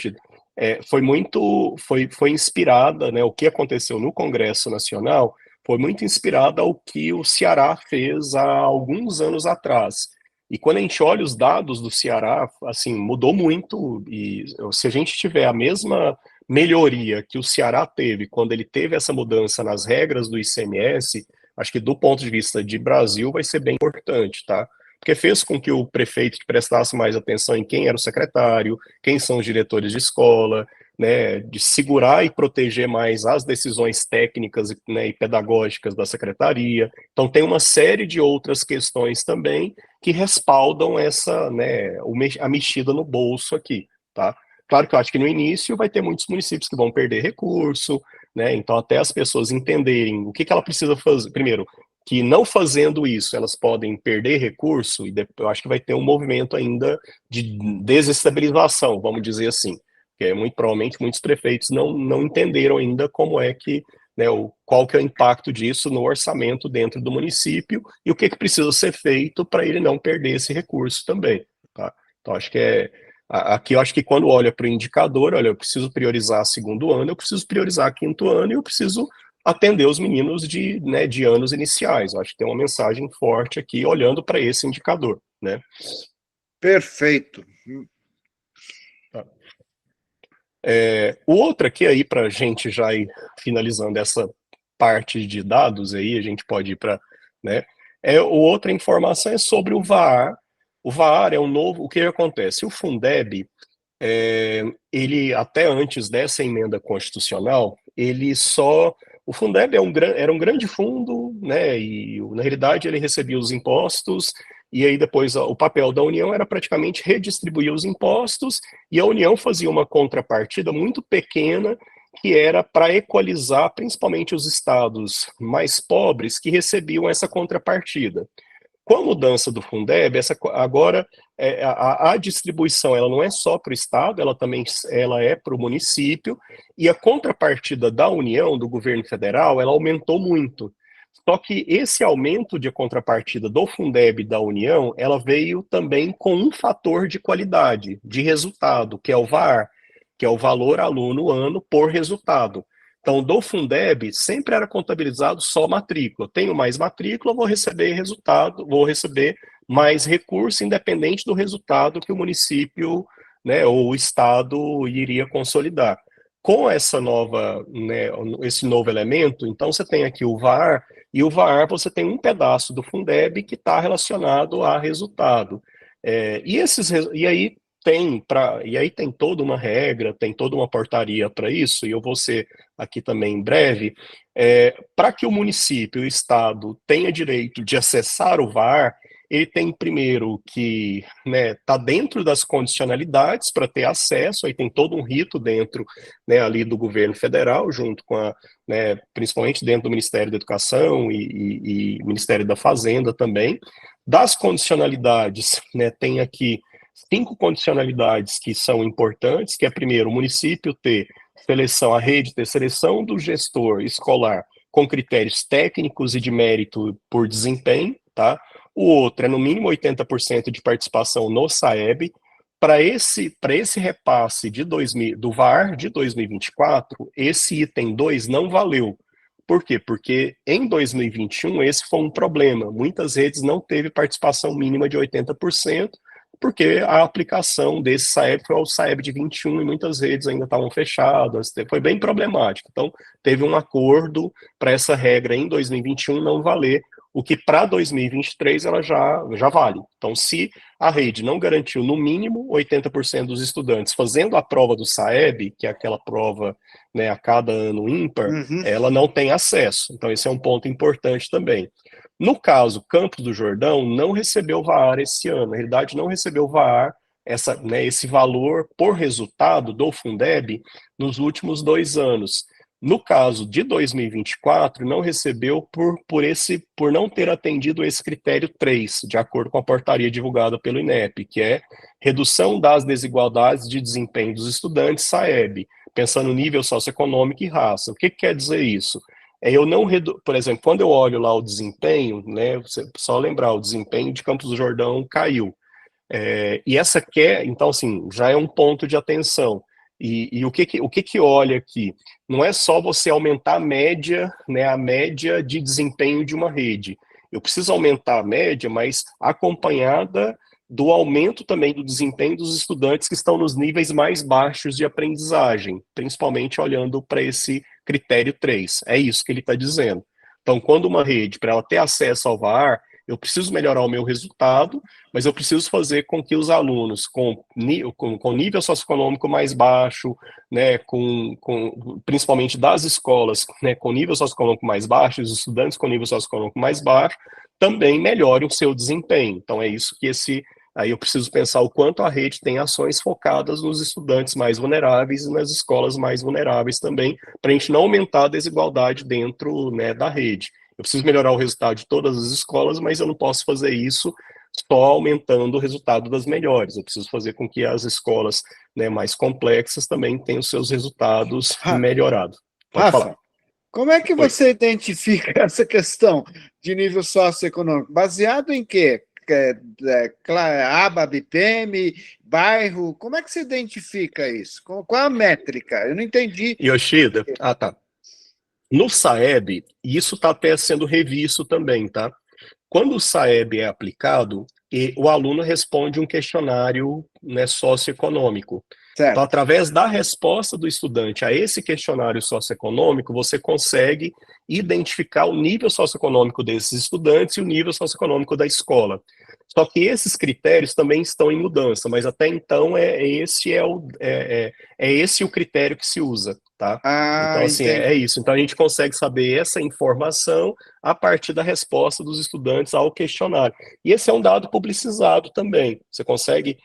foi inspirada, né, o que aconteceu no Congresso Nacional foi muito inspirada ao que o Ceará fez há alguns anos atrás. E quando a gente olha os dados do Ceará, assim, mudou muito, e se a gente tiver a mesma melhoria que o Ceará teve quando ele teve essa mudança nas regras do ICMS, acho que do ponto de vista de Brasil vai ser bem importante, tá? Porque fez com que o prefeito prestasse mais atenção em quem era o secretário, quem são os diretores de escola, né, de segurar e proteger mais as decisões técnicas, né, e pedagógicas da secretaria. Então tem uma série de outras questões também que respaldam a mexida no bolso aqui, tá? Claro que eu acho que no início vai ter muitos municípios que vão perder recurso, né? Então até as pessoas entenderem o que ela precisa fazer. Primeiro, que não fazendo isso elas podem perder recurso, e eu acho que vai ter um movimento ainda de desestabilização, vamos dizer assim. Porque muito provavelmente muitos prefeitos não entenderam ainda como é que, né, qual que é o impacto disso no orçamento dentro do município e o que precisa ser feito para ele não perder esse recurso também, tá? Então acho que aqui eu acho que quando olha para o indicador, olha, eu preciso priorizar segundo ano, eu preciso priorizar quinto ano e eu preciso atender os meninos de anos iniciais. Eu acho que tem uma mensagem forte aqui olhando para esse indicador, né? Perfeito. Tá. O outro aqui aí para a gente já ir finalizando essa parte de dados aí, a gente pode ir para, né? Outra informação é sobre o VAR. O VAR é o que acontece? O Fundeb, ele até antes dessa emenda constitucional, o Fundeb era um grande fundo, né, e na realidade ele recebia os impostos, e aí depois o papel da União era praticamente redistribuir os impostos, e a União fazia uma contrapartida muito pequena, que era para equalizar principalmente os estados mais pobres que recebiam essa contrapartida. Com a mudança do Fundeb, agora a distribuição ela não é só para o Estado, ela é para o município, e a contrapartida da União, do governo federal, ela aumentou muito. Só que esse aumento de contrapartida do Fundeb da União, ela veio também com um fator de qualidade, de resultado, que é o VAR, que é o valor aluno ano por resultado. Então, do Fundeb, sempre era contabilizado só matrícula. Tenho mais matrícula, vou receber resultado, vou receber mais recurso, independente do resultado que o município, né, ou o Estado iria consolidar. Com essa nova, né, esse novo elemento, então você tem aqui o VAR, e o VAR você tem um pedaço do Fundeb que está relacionado a resultado. E aí tem toda uma regra, tem toda uma portaria para isso, e eu vou ser aqui também em breve, para que o município, o Estado, tenha direito de acessar o VAR, ele tem primeiro que tá dentro das condicionalidades para ter acesso, aí tem todo um rito dentro, né, ali do governo federal, junto com principalmente dentro do Ministério da Educação e Ministério da Fazenda também. Das condicionalidades, né, tem aqui 5 condicionalidades que são importantes, que é primeiro o município ter seleção, a rede ter seleção do gestor escolar com critérios técnicos e de mérito por desempenho, tá? O outro é no mínimo 80% de participação no SAEB. Para esse repasse do VAR de 2024, esse item 2 não valeu. Por quê? Porque em 2021 esse foi um problema. Muitas redes não teve participação mínima de 80%, porque a aplicação desse SAEB foi ao SAEB de 21 e muitas redes ainda estavam fechadas, foi bem problemático. Então, teve um acordo para essa regra em 2021 não valer, o que para 2023 ela já vale. Então, se a rede não garantiu no mínimo 80% dos estudantes fazendo a prova do SAEB, que é aquela prova, né, a cada ano ímpar, ela não tem acesso. Então, esse é um ponto importante também. No caso, Campos do Jordão não recebeu VAR esse ano, na realidade não recebeu VAR, esse valor por resultado do Fundeb nos últimos 2 anos. No caso de 2024, não recebeu por não ter atendido esse critério 3, de acordo com a portaria divulgada pelo INEP, que é redução das desigualdades de desempenho dos estudantes, SAEB, pensando no nível socioeconômico e raça. O que quer dizer isso? Por exemplo, quando eu olho lá o desempenho, né, só lembrar, o desempenho de Campos do Jordão caiu. Então, assim, já é um ponto de atenção. E o que olha aqui? Não é só você aumentar a média, né, a média de desempenho de uma rede. Eu preciso aumentar a média, mas acompanhada do aumento também do desempenho dos estudantes que estão nos níveis mais baixos de aprendizagem, principalmente olhando para esse critério 3. É isso que ele está dizendo. Então, quando uma rede, para ela ter acesso ao VAR, eu preciso melhorar o meu resultado, mas eu preciso fazer com que os alunos com nível socioeconômico mais baixo, né, principalmente das escolas, né, com nível socioeconômico mais baixo, os estudantes com nível socioeconômico mais baixo, também melhorem o seu desempenho. Então, é isso que aí eu preciso pensar o quanto a rede tem ações focadas nos estudantes mais vulneráveis e nas escolas mais vulneráveis também, para a gente não aumentar a desigualdade dentro, né, da rede. Eu preciso melhorar o resultado de todas as escolas, mas eu não posso fazer isso só aumentando o resultado das melhores. Eu preciso fazer com que as escolas, né, mais complexas também tenham seus resultados melhorados. Pode falar. Como é que você identifica essa questão de nível socioeconômico? Baseado em quê? Aba, BPM, bairro? Como é que você identifica isso? Qual a métrica? Eu não entendi. Yoshida? Tá. No SAEB, isso está até sendo revisto também, tá? Quando o SAEB é aplicado, o aluno responde um questionário, né, socioeconômico. Certo. Então, através da resposta do estudante a esse questionário socioeconômico, você consegue identificar o nível socioeconômico desses estudantes e o nível socioeconômico da escola. Só que esses critérios também estão em mudança, mas até então esse o critério que se usa, tá? Então, assim, é isso. Então, a gente consegue saber essa informação a partir da resposta dos estudantes ao questionário. E esse é um dado publicizado também. Você consegue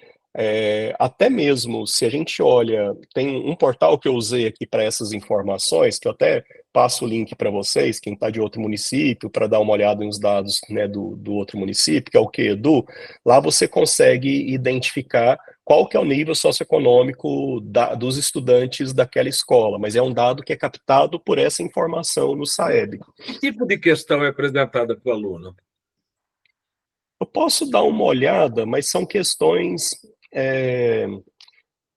Até mesmo se a gente olha, tem um portal que eu usei aqui para essas informações, que eu até passo o link para vocês, quem está de outro município, para dar uma olhada nos dados, né, do outro município, que é o QEDU. Lá você consegue identificar qual que é o nível socioeconômico dos estudantes daquela escola, mas é um dado que é captado por essa informação no SAEB. Que tipo de questão é apresentada para o aluno? Eu posso dar uma olhada, mas são questões...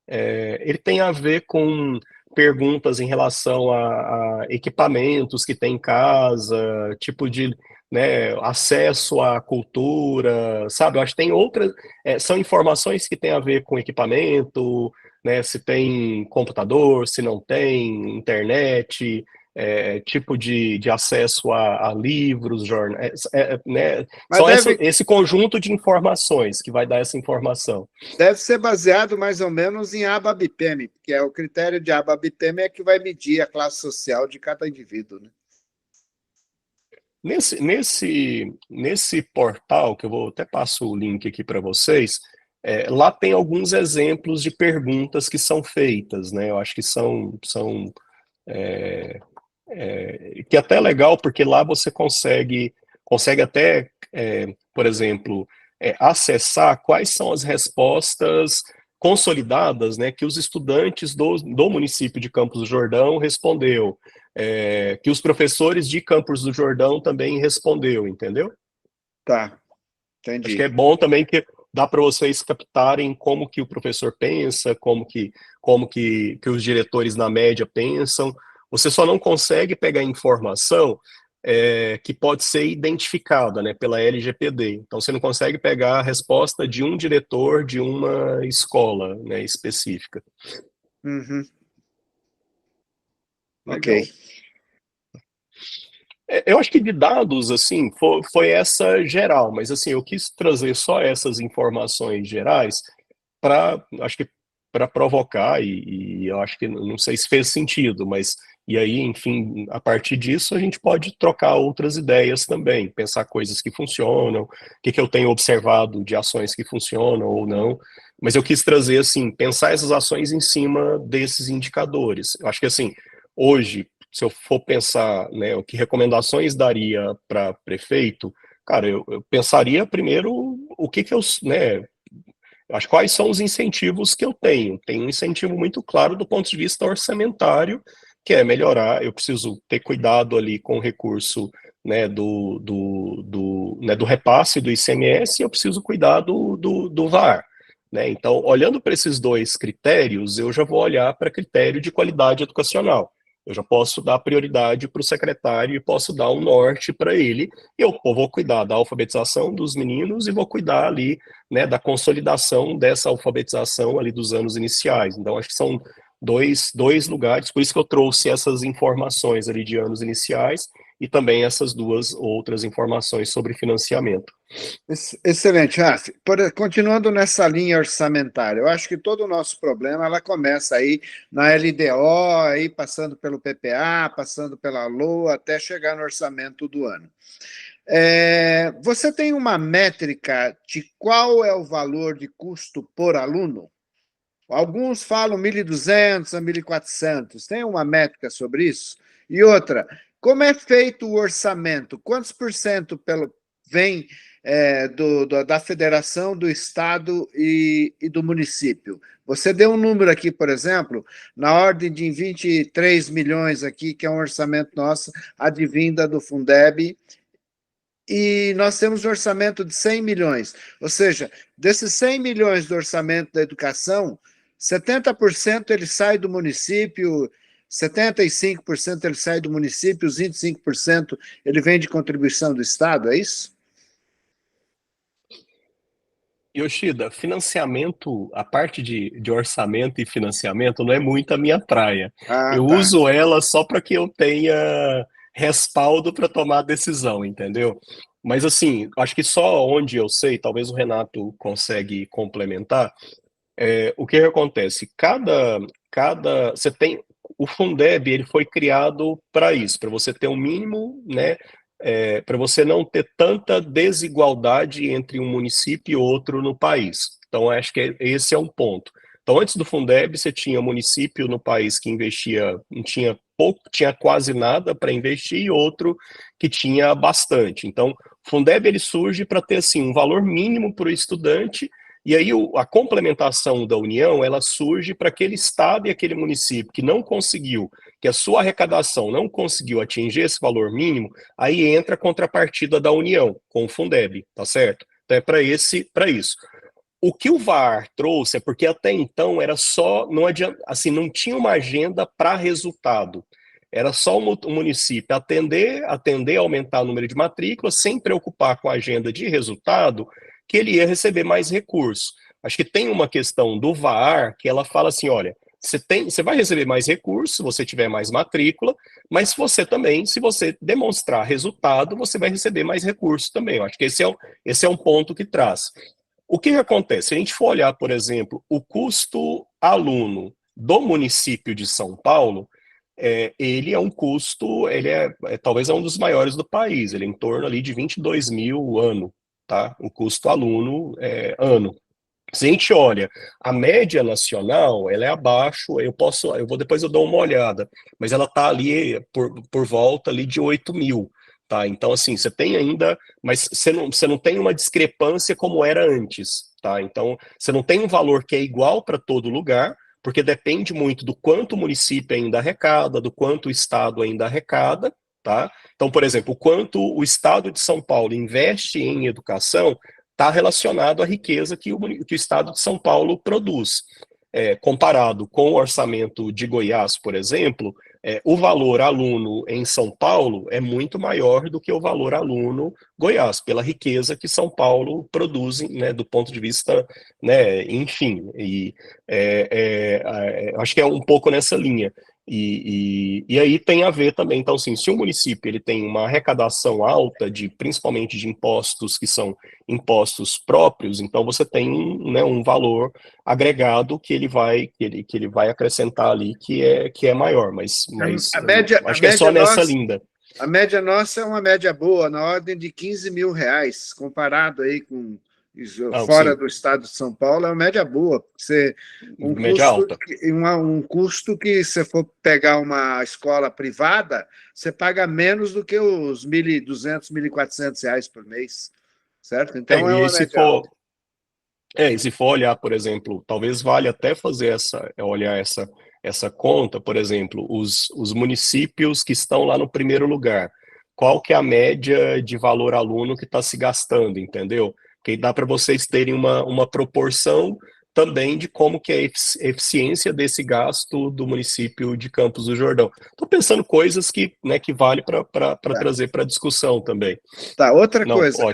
ele tem a ver com perguntas em relação a equipamentos que tem em casa, tipo de, né, acesso à cultura, sabe? Eu acho que tem outras, são informações que têm a ver com equipamento, né, se tem computador, se não tem, internet, tipo de acesso a livros, jornais, né? Mas São esse conjunto de informações que vai dar essa informação. deve ser baseado mais ou menos em ABA-BPEM, porque o critério de ABA-BPEM é que vai medir a classe social de cada indivíduo, né? Nesse portal, que eu vou até passo o link aqui para vocês, lá tem alguns exemplos de perguntas que são feitas, né? Eu acho que que é até legal, porque lá você consegue até, por exemplo, acessar quais são as respostas consolidadas, né, que os estudantes do município de Campos do Jordão respondeu, que os professores de Campos do Jordão também respondeu, entendeu? Tá, entendi. Acho que é bom também que dá para vocês captarem como que o professor pensa, como que os diretores na média pensam. Você só não consegue pegar informação que pode ser identificada, né, pela LGPD. Então, você não consegue pegar a resposta de um diretor de uma escola, né, específica. Uhum. Legal. Ok. Eu acho que de dados, assim, foi essa geral, mas assim, eu quis trazer só essas informações gerais acho que para provocar, e eu acho que não sei se fez sentido, mas e aí, enfim, a partir disso a gente pode trocar outras ideias também, pensar coisas que funcionam, o que eu tenho observado de ações que funcionam ou não, mas eu quis trazer, assim, pensar essas ações em cima desses indicadores. Eu acho que, assim, hoje, se eu for pensar, né, o que recomendações daria para prefeito, cara, eu pensaria primeiro o que eu, né, acho quais são os incentivos que eu tenho. Tem um incentivo muito claro do ponto de vista orçamentário, que é melhorar, eu preciso ter cuidado ali com o recurso, né, né, do repasse do ICMS, e eu preciso cuidar do VAR. Né? Então, olhando para esses dois critérios, eu já vou olhar para critério de qualidade educacional. Eu já posso dar prioridade para o secretário e posso dar um norte para ele. Eu vou cuidar da alfabetização dos meninos e vou cuidar ali, né, da consolidação dessa alfabetização ali dos anos iniciais. Então, acho que são dois lugares, por isso que eu trouxe essas informações ali de anos iniciais e também essas duas outras informações sobre financiamento. Excelente, Raf. Continuando nessa linha orçamentária, eu acho que todo o nosso problema ela começa aí na LDO, aí passando pelo PPA, passando pela LOA, até chegar no orçamento do ano. Você tem uma métrica de qual é o valor de custo por aluno? Alguns falam 1.200 a 1.400. Tem uma métrica sobre isso? E outra, como é feito o orçamento? Quantos por cento vem da federação, do estado e do município? Você deu um número aqui, por exemplo, na ordem de 23 milhões aqui, que é um orçamento nosso, advinda do Fundeb, e nós temos um orçamento de 100 milhões. Ou seja, desses 100 milhões do orçamento da educação, 70% ele sai do município, 75% ele sai do município, os 25% ele vem de contribuição do Estado, é isso? Yoshida, financiamento, a parte de orçamento e financiamento não é muito a minha praia. Ah, Eu tá. uso ela só para que eu tenha respaldo para tomar decisão, entendeu? Mas assim, acho que só onde eu sei, talvez o Renato consegue complementar, o que acontece? Você tem o Fundeb, ele foi criado para isso, para você ter um mínimo, né, para você não ter tanta desigualdade entre um município e outro no país. Então, acho que esse é um ponto. Então, antes do Fundeb, você tinha município no país que investia, não tinha pouco, tinha quase nada para investir, e outro que tinha bastante. Então, o Fundeb ele surge para ter assim, um valor mínimo para o estudante, e aí a complementação da União, ela surge para aquele estado e aquele município que não conseguiu, que a sua arrecadação não conseguiu atingir esse valor mínimo, aí entra a contrapartida da União, com o Fundeb, tá certo? Então é para isso. O que o VAR trouxe é porque até então era só, não adianta, assim, não tinha uma agenda para resultado. Era só o município atender, aumentar o número de matrículas, sem preocupar com a agenda de resultado, que ele ia receber mais recursos. Acho que tem uma questão do VAR que ela fala assim, olha, você vai receber mais recursos se você tiver mais matrícula, mas se você demonstrar resultado, você vai receber mais recursos também. Eu acho que esse é um ponto que traz. O que acontece? Se a gente for olhar, por exemplo, o custo aluno do município de São Paulo, ele é um custo, talvez um dos maiores do país, ele é em torno ali de 22 mil ano, tá? O custo aluno ano. Se a gente olha, a média nacional, ela é abaixo, depois eu dou uma olhada, mas ela está ali por volta ali de 8 mil. Tá, então, assim, você tem ainda, mas você não tem uma discrepância como era antes, tá? Então, você não tem um valor que é igual para todo lugar, porque depende muito do quanto o município ainda arrecada, do quanto o Estado ainda arrecada, tá? Então, por exemplo, o quanto o Estado de São Paulo investe em educação está relacionado à riqueza que o Estado de São Paulo produz. Comparado com o orçamento de Goiás, por exemplo, o valor aluno em São Paulo é muito maior do que o valor aluno Goiás, pela riqueza que São Paulo produz, né, do ponto de vista, né, enfim, e acho que é um pouco nessa linha. E aí tem a ver também, então, assim, se o município ele tem uma arrecadação alta, principalmente de impostos que são impostos próprios, então você tem, né, um valor agregado que ele vai acrescentar ali que é maior, mas acho que é só nessa linda. A média nossa é uma média boa, na ordem de 15 mil reais, comparado aí com fora do estado de São Paulo, é uma média boa. Média alta. Um custo que, se for pegar uma escola privada, você paga menos do que os R$ 1.200, R$ 1.400 por mês, certo? Então é uma média alta. E se for olhar, por exemplo, talvez valha até fazer olhar essa conta, por exemplo, os municípios que estão lá no primeiro lugar, qual que é a média de valor aluno que está se gastando, entendeu? Que dá para vocês terem uma proporção também de como que é a eficiência desse gasto do município de Campos do Jordão. Estou pensando coisas que vale para trazer para discussão também. Tá, outra coisa,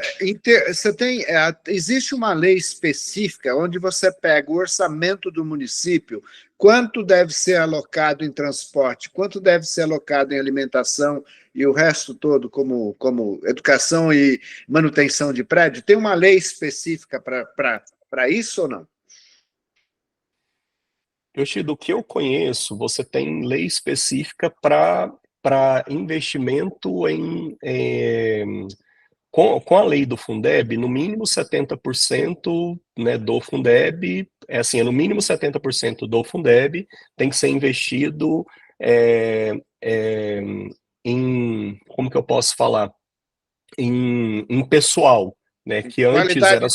existe uma lei específica onde você pega o orçamento do município, quanto deve ser alocado em transporte, quanto deve ser alocado em alimentação e o resto todo como educação e manutenção de prédio? Tem uma lei específica para isso ou não? Do que eu conheço, você tem lei específica para investimento com a lei do Fundeb, no mínimo 70%, né, do Fundeb, no mínimo 70% do Fundeb tem que ser investido em, como que eu posso falar, em pessoal, né, que antes era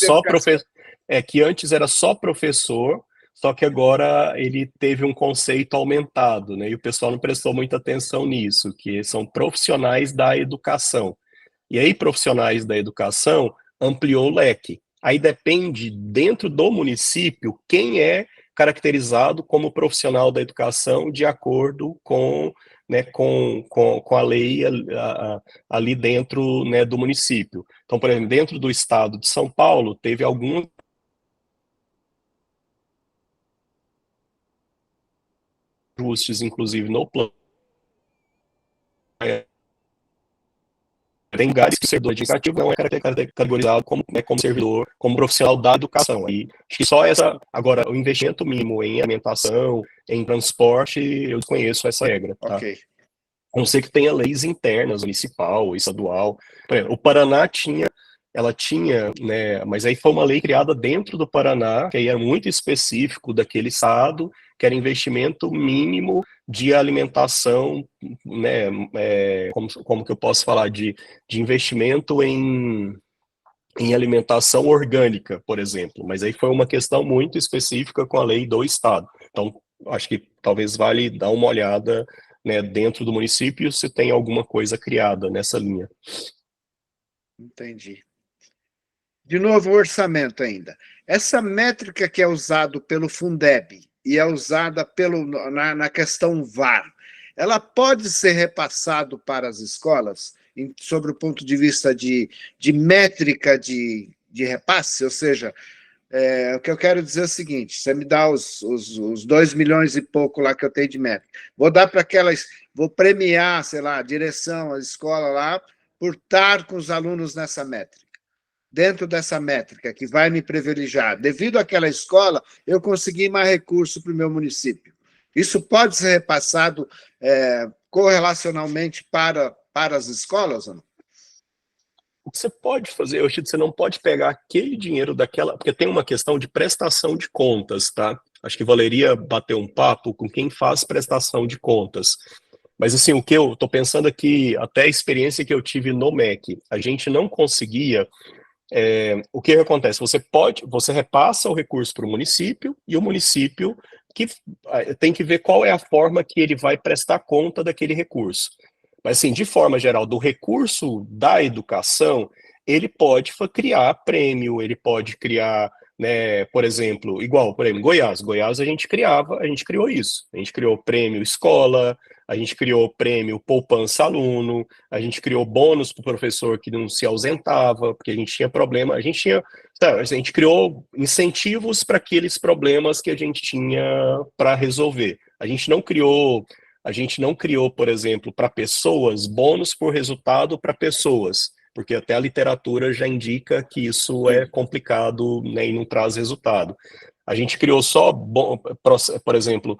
só professor, só que agora ele teve um conceito aumentado, né, e o pessoal não prestou muita atenção nisso, que são profissionais da educação. E aí, profissionais da educação ampliou o leque. Aí depende, dentro do município, quem é caracterizado como profissional da educação de acordo com, né, com a lei ali dentro, né, do município. Então, por exemplo, dentro do estado de São Paulo, teve alguns ajustes, inclusive no plano. Tem lugares que o servidor administrativo não é categorizado como servidor, como profissional da educação. E acho que só agora, o investimento mínimo em alimentação, em transporte, eu desconheço essa regra. Tá? Ok. A não ser que tenha leis internas, municipal, estadual. Por exemplo, o Paraná tinha ela tinha, né, mas aí foi uma lei criada dentro do Paraná, que aí era muito específico daquele estado, que era investimento mínimo de alimentação, né, como que eu posso falar, de investimento em alimentação orgânica, por exemplo, mas aí foi uma questão muito específica com a lei do estado. Então, acho que talvez vale dar uma olhada, né, dentro do município se tem alguma coisa criada nessa linha. Entendi. De novo, o orçamento ainda. Essa métrica que é usada pelo Fundeb e é usada na questão VAR, ela pode ser repassado para as escolas sobre o ponto de vista de métrica de repasse? Ou seja, o que eu quero dizer é o seguinte: você me dá os 2 milhões e pouco lá que eu tenho de métrica, vou dar para aquelas, vou premiar, sei lá, a direção, a escola lá, por estar com os alunos nessa métrica. Dentro dessa métrica que vai me privilegiar, devido àquela escola, eu consegui mais recurso para o meu município. Isso pode ser repassado correlacionalmente para as escolas ou não? O que você pode fazer, eu acho que você não pode pegar aquele dinheiro daquela, porque tem uma questão de prestação de contas, tá? Acho que valeria bater um papo com quem faz prestação de contas. Mas assim, o que eu estou pensando aqui, até a experiência que eu tive no MEC, a gente não conseguia. O que acontece? Você repassa o recurso para o município e o município que tem que ver qual é a forma que ele vai prestar conta daquele recurso. Mas assim, de forma geral, do recurso da educação, ele pode criar prêmio, ele pode criar, né, por exemplo, Goiás a gente criou isso. A gente criou prêmio escola, a gente criou prêmio poupança aluno, a gente criou bônus para o professor que não se ausentava, porque a gente tinha problema, a gente criou incentivos para aqueles problemas que a gente tinha para resolver. A gente não criou, por exemplo, para pessoas, bônus por resultado para pessoas, porque até a literatura já indica que isso é complicado, né, e não traz resultado. A gente criou só, por exemplo,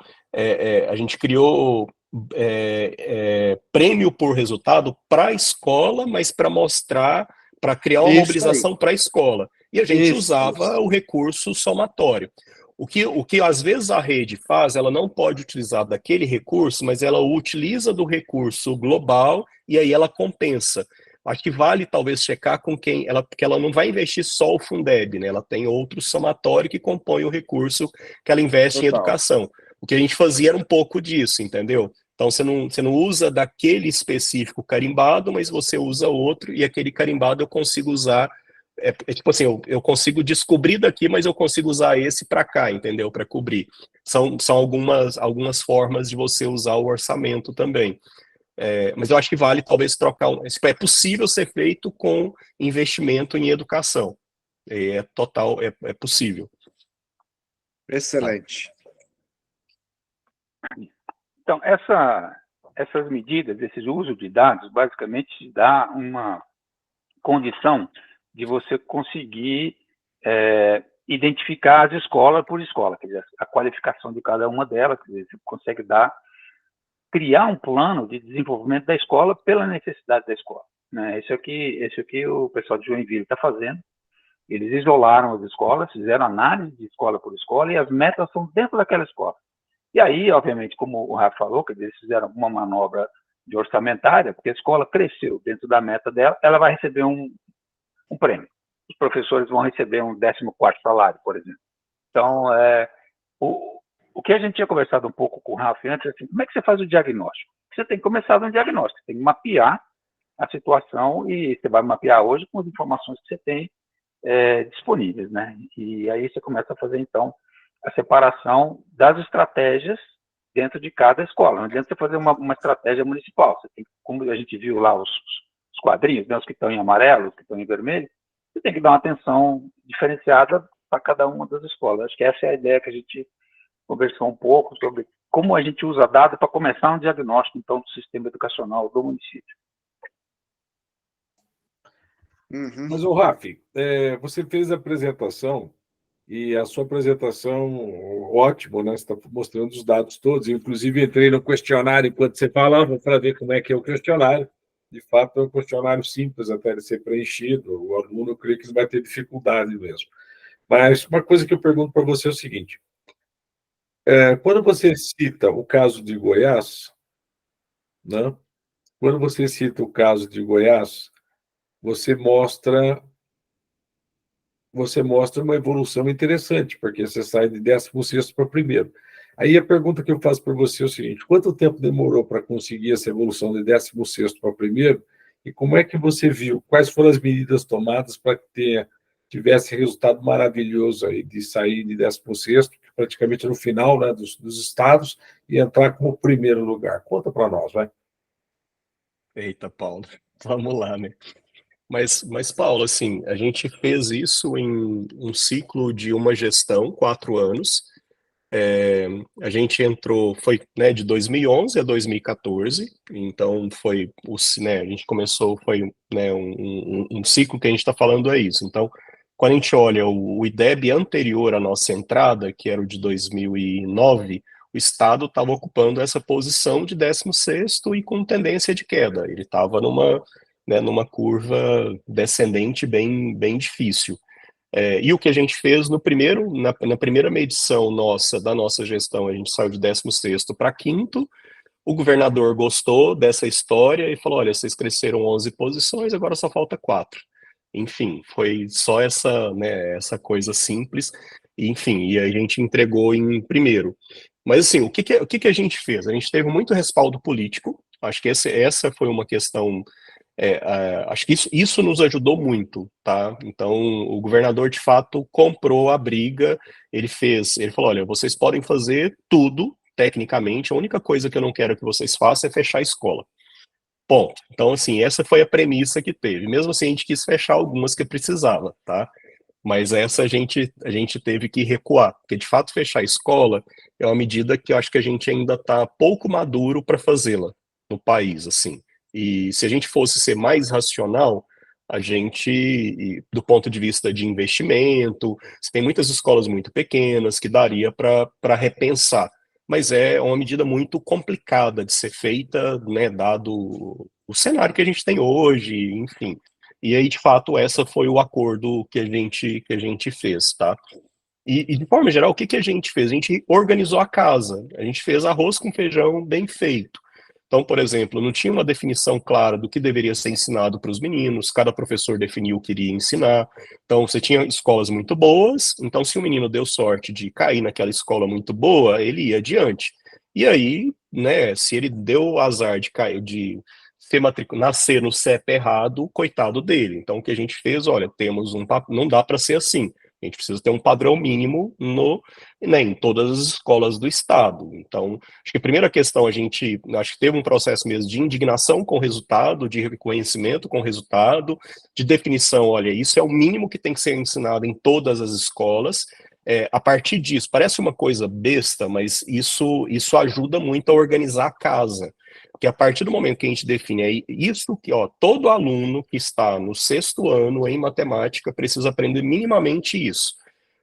a gente criou prêmio por resultado para a escola, mas para mostrar, para criar uma mobilização para a escola. E a gente usava o recurso somatório. O que às vezes a rede faz, ela não pode utilizar daquele recurso, mas ela utiliza do recurso global e aí ela compensa. Acho que vale talvez checar com porque ela não vai investir só o Fundeb, né? Ela tem outro somatório que compõe o recurso que ela investe em educação. O que a gente fazia era um pouco disso, entendeu? Então você não usa daquele específico carimbado, mas você usa outro, e aquele carimbado eu consigo usar. Tipo assim, eu consigo descobrir daqui, mas eu consigo usar esse para cá, entendeu? Para cobrir. São algumas formas de você usar o orçamento também. Mas eu acho que vale talvez trocar. É possível ser feito com investimento em educação. É possível. Excelente. Então, essas medidas, esse uso de dados, basicamente dá uma condição de você conseguir identificar as escolas por escola, quer dizer, a qualificação de cada uma delas, quer dizer, você consegue criar um plano de desenvolvimento da escola pela necessidade da escola, né? Esse é o que o pessoal de Joinville está fazendo. Eles isolaram as escolas, fizeram análise de escola por escola e as metas são dentro daquela escola. E aí, obviamente, como o Rafa falou, que eles fizeram uma manobra de orçamentária, porque a escola cresceu dentro da meta dela, ela vai receber um prêmio. Os professores vão receber um 14º salário, por exemplo. Então, o que a gente tinha conversado um pouco com o Rafa antes, assim, como é que você faz o diagnóstico? Você tem que começar no diagnóstico, tem que mapear a situação e você vai mapear hoje com as informações que você tem disponíveis, né? E aí você começa a fazer, então, a separação das estratégias dentro de cada escola. Não adianta você fazer uma estratégia municipal. Você tem, como a gente viu lá os quadrinhos, né, os que estão em amarelo, os que estão em vermelho, você tem que dar uma atenção diferenciada para cada uma das escolas. Acho que essa é a ideia que a gente conversou um pouco sobre como a gente usa dados para começar um diagnóstico, então, do sistema educacional do município. Uhum. Mas, Rafi, você fez a apresentação, e a sua apresentação, ótimo, né? Você está mostrando os dados todos. Eu, inclusive, entrei no questionário enquanto você falava para ver como é que é o questionário. de fato, é um questionário simples até de ser preenchido. O aluno, eu creio que vai ter dificuldade mesmo. Mas uma coisa que eu pergunto para você é o seguinte: quando você cita o caso de Goiás, né? Quando você cita o caso de Goiás, você mostra você mostra uma evolução interessante, porque você sai de 16º para primeiro. Aí a pergunta que eu faço para você é o seguinte: quanto tempo demorou para conseguir essa evolução de 16º para primeiro? E como é que você viu? Quais foram as medidas tomadas para que tivesse resultado maravilhoso aí de sair de 16º, praticamente no final, né, dos estados, e entrar como primeiro lugar? Conta para nós, vai. Eita, Paulo, vamos lá, né? Mas, Paulo, assim, a gente fez isso em um ciclo de uma gestão, 4 anos. A gente entrou, foi, né, de 2011 a 2014, então foi, né, a gente começou, foi, né, um ciclo que a gente está falando é isso. Então, quando a gente olha o IDEB anterior à nossa entrada, que era o de 2009, o Estado estava ocupando essa posição de 16º e com tendência de queda. Ele estava numa, né, numa curva descendente bem difícil. E o que a gente fez na primeira medição da nossa gestão, a gente saiu de 16º para quinto. O governador gostou dessa história e falou: olha, vocês cresceram 11 posições, agora só falta 4. Enfim, foi só essa, né, essa coisa simples. Enfim, e a gente entregou em primeiro. Mas assim, o que que a gente fez? A gente teve muito respaldo político. Acho que essa foi uma questão, acho que isso nos ajudou muito, tá? Então, o governador, de fato, comprou a briga, ele falou: olha, vocês podem fazer tudo, tecnicamente, a única coisa que eu não quero que vocês façam é fechar a escola. Ponto. Então, assim, essa foi a premissa que teve. Mesmo assim, a gente quis fechar algumas que precisava, tá? Mas essa a gente teve que recuar, porque, de fato, fechar a escola é uma medida que eu acho que a gente ainda está pouco maduro para fazê-la no país, assim. E se a gente fosse ser mais racional, do ponto de vista de investimento, você tem muitas escolas muito pequenas que daria para repensar, mas é uma medida muito complicada de ser feita, né, dado o cenário que a gente tem hoje, enfim. E aí, de fato, essa foi o acordo que a gente fez, tá? E de forma geral, o que a gente fez? A gente organizou a casa, a gente fez arroz com feijão bem feito. Então, por exemplo, não tinha uma definição clara do que deveria ser ensinado para os meninos, cada professor definiu o que iria ensinar. Então, você tinha escolas muito boas, então se o menino deu sorte de cair naquela escola muito boa, ele ia adiante. E aí, né, se ele deu o azar de cair, de nascer no CEP errado, coitado dele. Então, o que a gente fez, olha, não dá para ser assim. A gente precisa ter um padrão mínimo né, em todas as escolas do estado. Então, acho que a primeira questão, acho que teve um processo mesmo de indignação com o resultado, de reconhecimento com o resultado, de definição: olha, isso é o mínimo que tem que ser ensinado em todas as escolas. A partir disso, parece uma coisa besta, mas isso ajuda muito a organizar a casa. Porque a partir do momento que a gente define isso, que ó, todo aluno que está no 6º ano em matemática precisa aprender minimamente isso.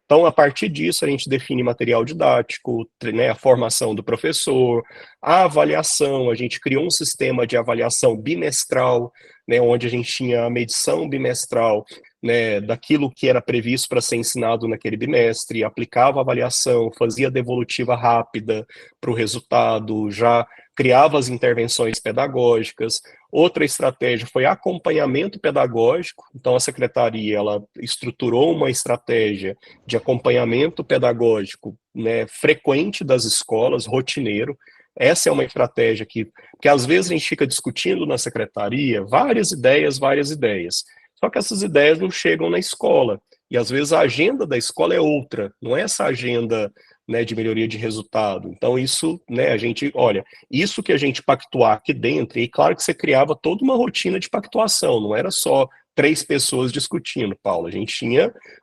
Então, a partir disso, a gente define material didático, né, a formação do professor, a avaliação. A gente criou um sistema de avaliação bimestral, né, onde a gente tinha a medição bimestral, né, daquilo que era previsto para ser ensinado naquele bimestre, aplicava a avaliação, fazia devolutiva rápida para o resultado, já criava as intervenções pedagógicas. Outra estratégia foi acompanhamento pedagógico. Então, a secretaria ela estruturou uma estratégia de acompanhamento pedagógico, né, frequente das escolas, rotineiro. Essa é uma estratégia que às vezes a gente fica discutindo na secretaria várias ideias. Só que essas ideias não chegam na escola. E às vezes a agenda da escola é outra, não é essa agenda, né, de melhoria de resultado. Então isso, né, olha, isso que a gente pactuar aqui dentro, e claro que você criava toda uma rotina de pactuação, não era só 3 pessoas discutindo, Paulo. A gente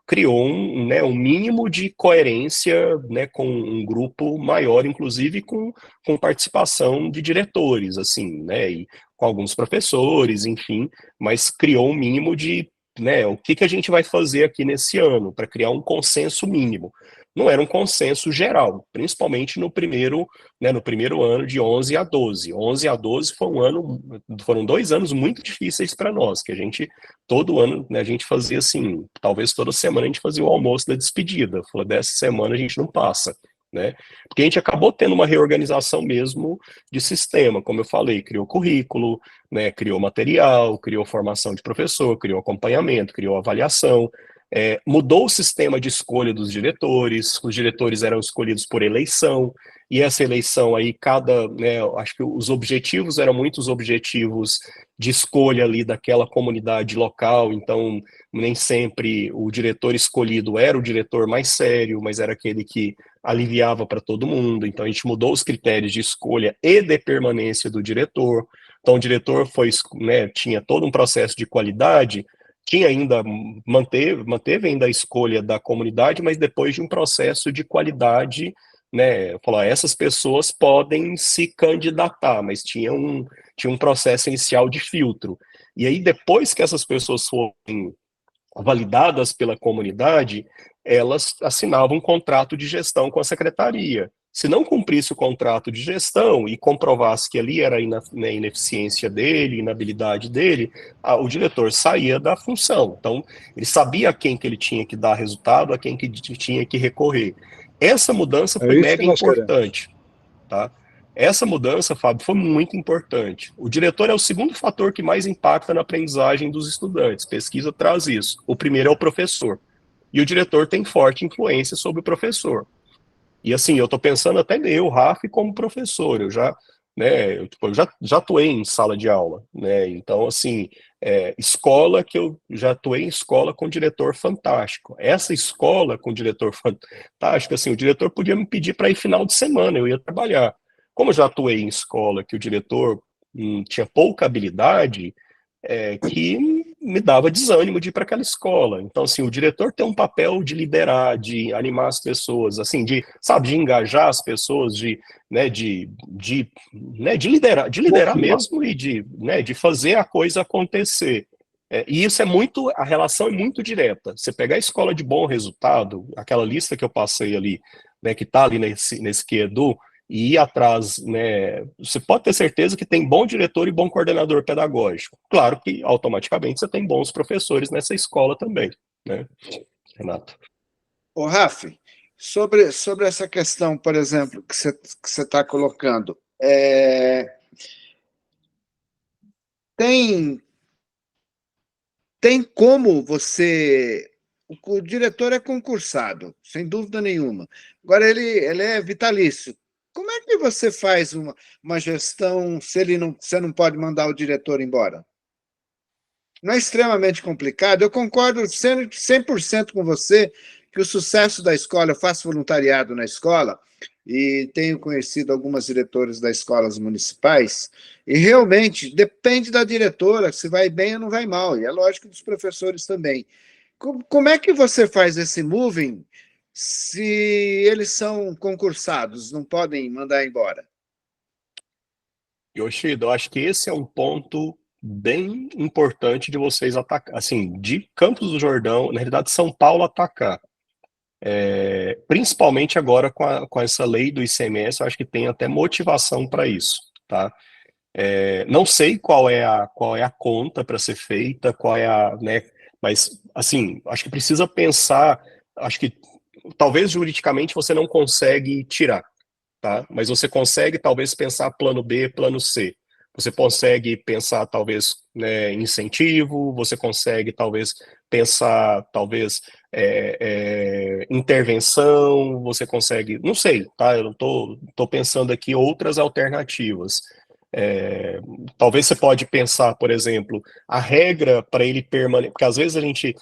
criou né, um mínimo de coerência, né, com um grupo maior, inclusive com participação de diretores, assim, né, e com alguns professores, enfim, mas criou um mínimo de, né, o que a gente vai fazer aqui nesse ano, para criar um consenso mínimo. não era um consenso geral, principalmente no primeiro, né, no primeiro ano de 11 a 12. 11 a 12 foram 2 anos muito difíceis para nós, que a gente, todo ano, né, a gente fazia assim, talvez toda semana a gente fazia o almoço da despedida, falou, dessa semana a gente não passa, né, porque a gente acabou tendo uma reorganização mesmo de sistema, como eu falei, criou currículo, né, criou material, criou formação de professor, criou acompanhamento, criou avaliação, mudou o sistema de escolha dos diretores, os diretores eram escolhidos por eleição, e essa eleição aí, né, acho que os objetivos eram muitos objetivos de escolha ali daquela comunidade local, então nem sempre o diretor escolhido era o diretor mais sério, mas era aquele que aliviava para todo mundo, então a gente mudou os critérios de escolha e de permanência do diretor, então o diretor né, tinha todo um processo de qualidade, tinha ainda, manteve ainda a escolha da comunidade, mas depois de um processo de qualidade, né, falar, essas pessoas podem se candidatar, mas tinha um processo inicial de filtro. E aí, depois que essas pessoas foram validadas pela comunidade, elas assinavam um contrato de gestão com a secretaria. Se não cumprisse o contrato de gestão e comprovasse que ali era a ineficiência dele, inabilidade dele, o diretor saía da função. Então, ele sabia a quem que ele tinha que dar resultado, a quem que tinha que recorrer. Essa mudança foi mega importante, tá? Essa mudança, Fábio, foi muito importante. O diretor é o segundo fator que mais impacta na aprendizagem dos estudantes. Pesquisa traz isso. O primeiro é o professor. E o diretor tem forte influência sobre o professor. E assim, eu estou pensando até eu, Rafa, como professor, eu já atuei em sala de aula, né? Então, assim, escola que eu já atuei em escola com diretor fantástico. Essa escola com diretor fantástico, assim, o diretor podia me pedir para ir final de semana, eu ia trabalhar. Como eu já atuei em escola que o diretor tinha pouca habilidade, que me dava desânimo de ir para aquela escola. Então, assim, o diretor tem um papel de liderar, de animar as pessoas, assim, de engajar as pessoas, de liderar mesmo e de fazer a coisa acontecer. E isso a relação é muito direta. Você pegar a escola de bom resultado, aquela lista que eu passei ali, né, que está ali nesse QEDU, e ir atrás, né, você pode ter certeza que tem bom diretor e bom coordenador pedagógico. Claro que, automaticamente, você tem bons professores nessa escola também, né, Renato? Ô, Rafa, sobre essa questão, por exemplo, que você está colocando, tem como você... O diretor é concursado, sem dúvida nenhuma. Agora, ele é vitalício. Como é que você faz uma gestão se você não pode mandar o diretor embora? Não é extremamente complicado? Eu concordo 100% com você que o sucesso da escola, eu faço voluntariado na escola e tenho conhecido algumas diretoras das escolas municipais, e realmente depende da diretora se vai bem ou não vai mal, e é lógico dos professores também. Como é que você faz esse moving se eles são concursados, não podem mandar embora? Yoshida, eu acho que esse é um ponto bem importante de vocês atacar, assim, de Campos do Jordão, na realidade, São Paulo atacar. Principalmente agora com essa lei do ICMS, eu acho que tem até motivação para isso, tá? Não sei qual é a conta para ser feita, né, mas, assim, acho que precisa pensar, acho que talvez juridicamente você não consegue tirar, tá? Mas você consegue talvez pensar plano B, plano C. Você consegue pensar talvez, né, incentivo, você consegue talvez pensar intervenção, você consegue, não sei, tá? Eu não tô pensando aqui outras alternativas. Talvez você pode pensar, por exemplo, a regra para ele permanecer, porque às vezes a gente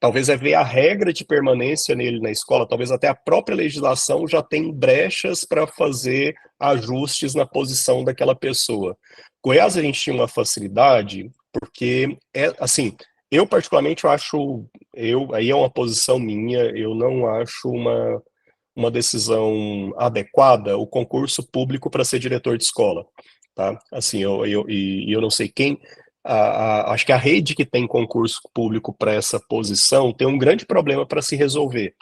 talvez ver a regra de permanência nele na escola, talvez até a própria legislação já tem brechas para fazer ajustes na posição daquela pessoa. Goiás a gente tinha uma facilidade, porque, assim, eu particularmente aí é uma posição minha, eu não acho uma decisão adequada o concurso público para ser diretor de escola, tá? Assim, eu não sei quem, acho que a rede que tem concurso público para essa posição tem um grande problema para se resolver.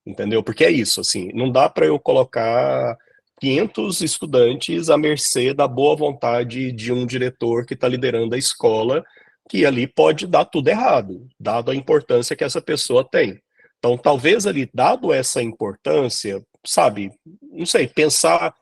entendeu? Porque é isso, assim, não dá para eu colocar 500 estudantes à mercê da boa vontade de um diretor que está liderando a escola, que ali pode dar tudo errado, dado a importância que essa pessoa tem. Então, talvez ali, dado essa importância, sabe, não sei, pensar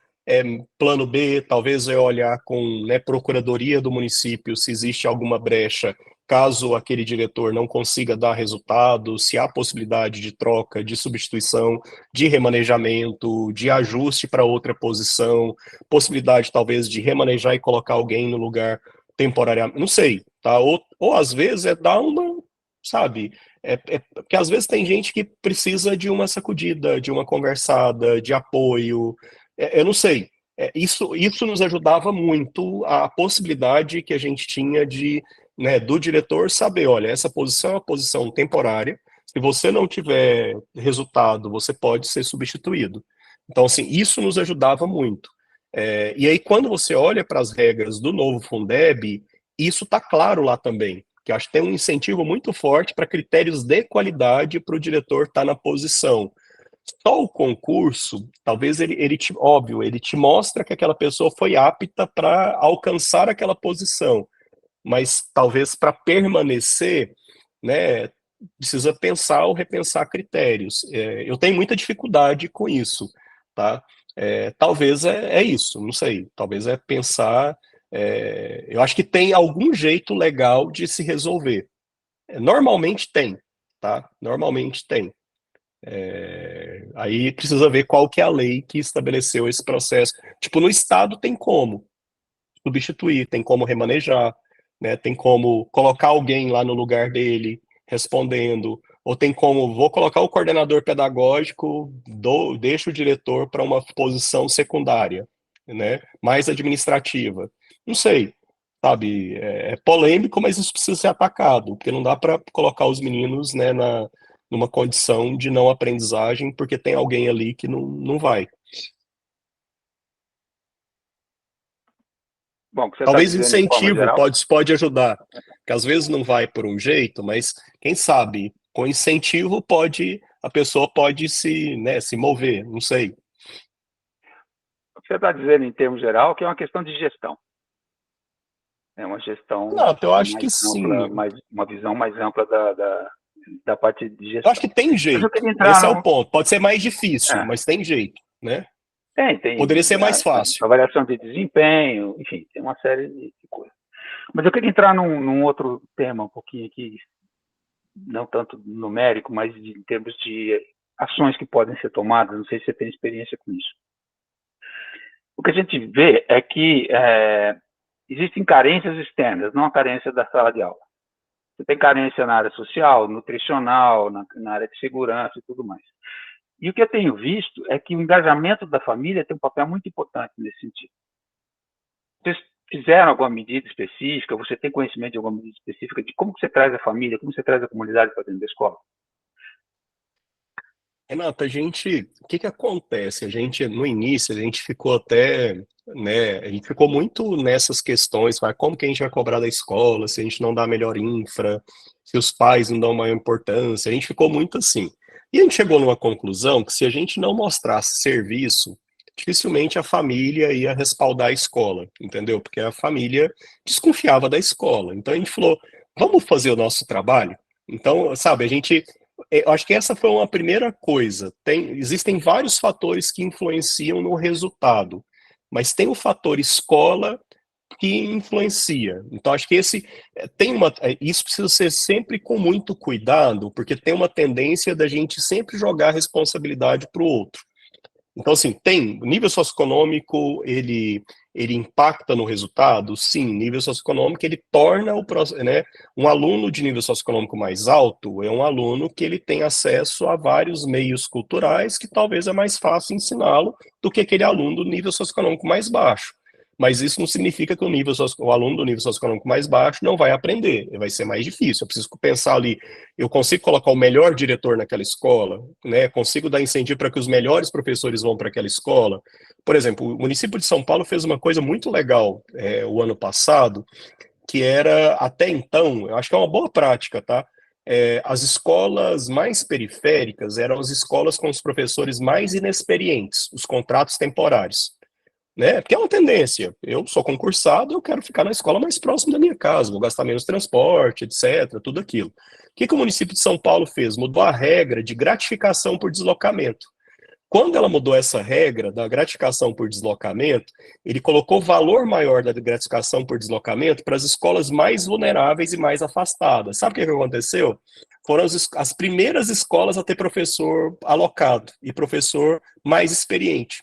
plano B, talvez é olhar com, né, procuradoria do município se existe alguma brecha, caso aquele diretor não consiga dar resultado, se há possibilidade de troca, de substituição, de remanejamento, de ajuste para outra posição, possibilidade talvez de remanejar e colocar alguém no lugar temporariamente, não sei, tá? Ou às vezes é dar uma, sabe, porque às vezes tem gente que precisa de uma sacudida, de uma conversada, de apoio, eu não sei. Isso nos ajudava muito a possibilidade que a gente tinha de, né, do diretor saber, olha, essa posição é uma posição temporária, se você não tiver resultado, você pode ser substituído. Então, assim, isso nos ajudava muito. E aí, quando você olha para as regras do novo Fundeb, isso está claro lá também, que eu acho que tem um incentivo muito forte para critérios de qualidade para o diretor estar na posição. Só o concurso, talvez óbvio, ele te mostra que aquela pessoa foi apta para alcançar aquela posição, mas talvez para permanecer, né, precisa pensar ou repensar critérios. Eu tenho muita dificuldade com isso, tá? Talvez é isso, não sei. Talvez é pensar. Eu acho que tem algum jeito legal de se resolver. Normalmente tem, tá? Normalmente tem. Aí precisa ver qual que é a lei que estabeleceu esse processo. Tipo, no Estado tem como substituir, tem como remanejar, né? Tem como colocar alguém lá no lugar dele respondendo, ou tem como, vou colocar o coordenador pedagógico, deixo o diretor para uma posição secundária, né? Mais administrativa. Não sei, sabe? É polêmico, mas isso precisa ser atacado, porque não dá para colocar os meninos, né, numa condição de não aprendizagem, porque tem alguém ali que não vai. Bom, o que você está Talvez dizendo de forma incentivo geral, pode ajudar, que às vezes não vai por um jeito, mas quem sabe com incentivo a pessoa pode se mover, não sei. o que você está dizendo em termos geral, que é uma questão de gestão. É uma gestão Não, eu acho mais que ampla, sim. uma visão mais ampla da parte de Eu acho gestão. que tem Mas eu jeito. queria entrar Esse é o no... ponto. Pode ser mais difícil, É, mas tem jeito, né? tem Poderia ser mais fácil. avaliação de desempenho, enfim, tem uma série de coisas. Mas eu queria entrar num outro tema, um pouquinho aqui, não tanto numérico, mas em termos de ações que podem ser tomadas, não sei se você tem experiência com isso. O que a gente vê é que existem carências externas, não a carência da sala de aula. Você tem carência na área social, nutricional, na área de segurança e tudo mais. E o que eu tenho visto é que o engajamento da família tem um papel muito importante nesse sentido. Vocês fizeram alguma medida específica? Você tem conhecimento de alguma medida específica de como que você traz a família, como você traz a comunidade para dentro da escola? Renata, o que acontece? No início, a gente ficou até, né, a gente ficou muito nessas questões, como que a gente vai cobrar da escola, se a gente não dá melhor infra, se os pais não dão maior importância, a gente ficou muito assim. E a gente chegou numa conclusão que se a gente não mostrasse serviço, dificilmente a família ia respaldar a escola, entendeu? Porque a família desconfiava da escola. Então a gente falou, vamos fazer o nosso trabalho? Então, sabe, eu acho que essa foi uma primeira coisa. Existem vários fatores que influenciam no resultado, mas tem o fator escola que influencia. Então, acho que isso precisa ser sempre com muito cuidado, porque tem uma tendência da gente sempre jogar a responsabilidade para o outro. Então, assim, o nível socioeconômico, ele impacta no resultado? Sim, nível socioeconômico, ele torna né, um aluno de nível socioeconômico mais alto é um aluno que ele tem acesso a vários meios culturais que talvez é mais fácil ensiná-lo do que aquele aluno do nível socioeconômico mais baixo. Mas isso não significa que o aluno do nível socioeconômico mais baixo não vai aprender, vai ser mais difícil. Eu preciso pensar ali, eu consigo colocar o melhor diretor naquela escola, né? Consigo dar incentivo para que os melhores professores vão para aquela escola. Por exemplo, o município de São Paulo fez uma coisa muito legal o ano passado, que era, até então, eu acho que é uma boa prática, tá? as escolas mais periféricas eram as escolas com os professores mais inexperientes, os contratos temporários, né? Porque é uma tendência. Eu sou concursado, eu quero ficar na escola mais próxima da minha casa, vou gastar menos transporte, etc., tudo aquilo. O que o município de São Paulo fez? Mudou a regra de gratificação por deslocamento. Quando ela mudou essa regra da gratificação por deslocamento, ele colocou valor maior da gratificação por deslocamento para as escolas mais vulneráveis e mais afastadas. Sabe o que aconteceu? Foram as primeiras escolas a ter professor alocado e professor mais experiente.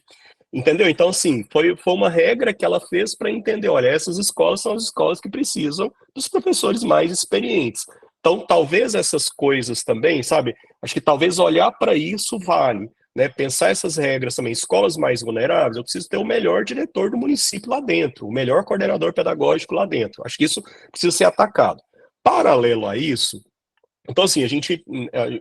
Entendeu? Então, assim, foi uma regra que ela fez para entender, olha, essas escolas são as escolas que precisam dos professores mais experientes. Então, talvez essas coisas também, sabe? Acho que talvez olhar para isso vale, né? Pensar essas regras também. Escolas mais vulneráveis, eu preciso ter o melhor diretor do município lá dentro, o melhor coordenador pedagógico lá dentro. Acho que isso precisa ser atacado. Paralelo a isso, então, assim, a gente,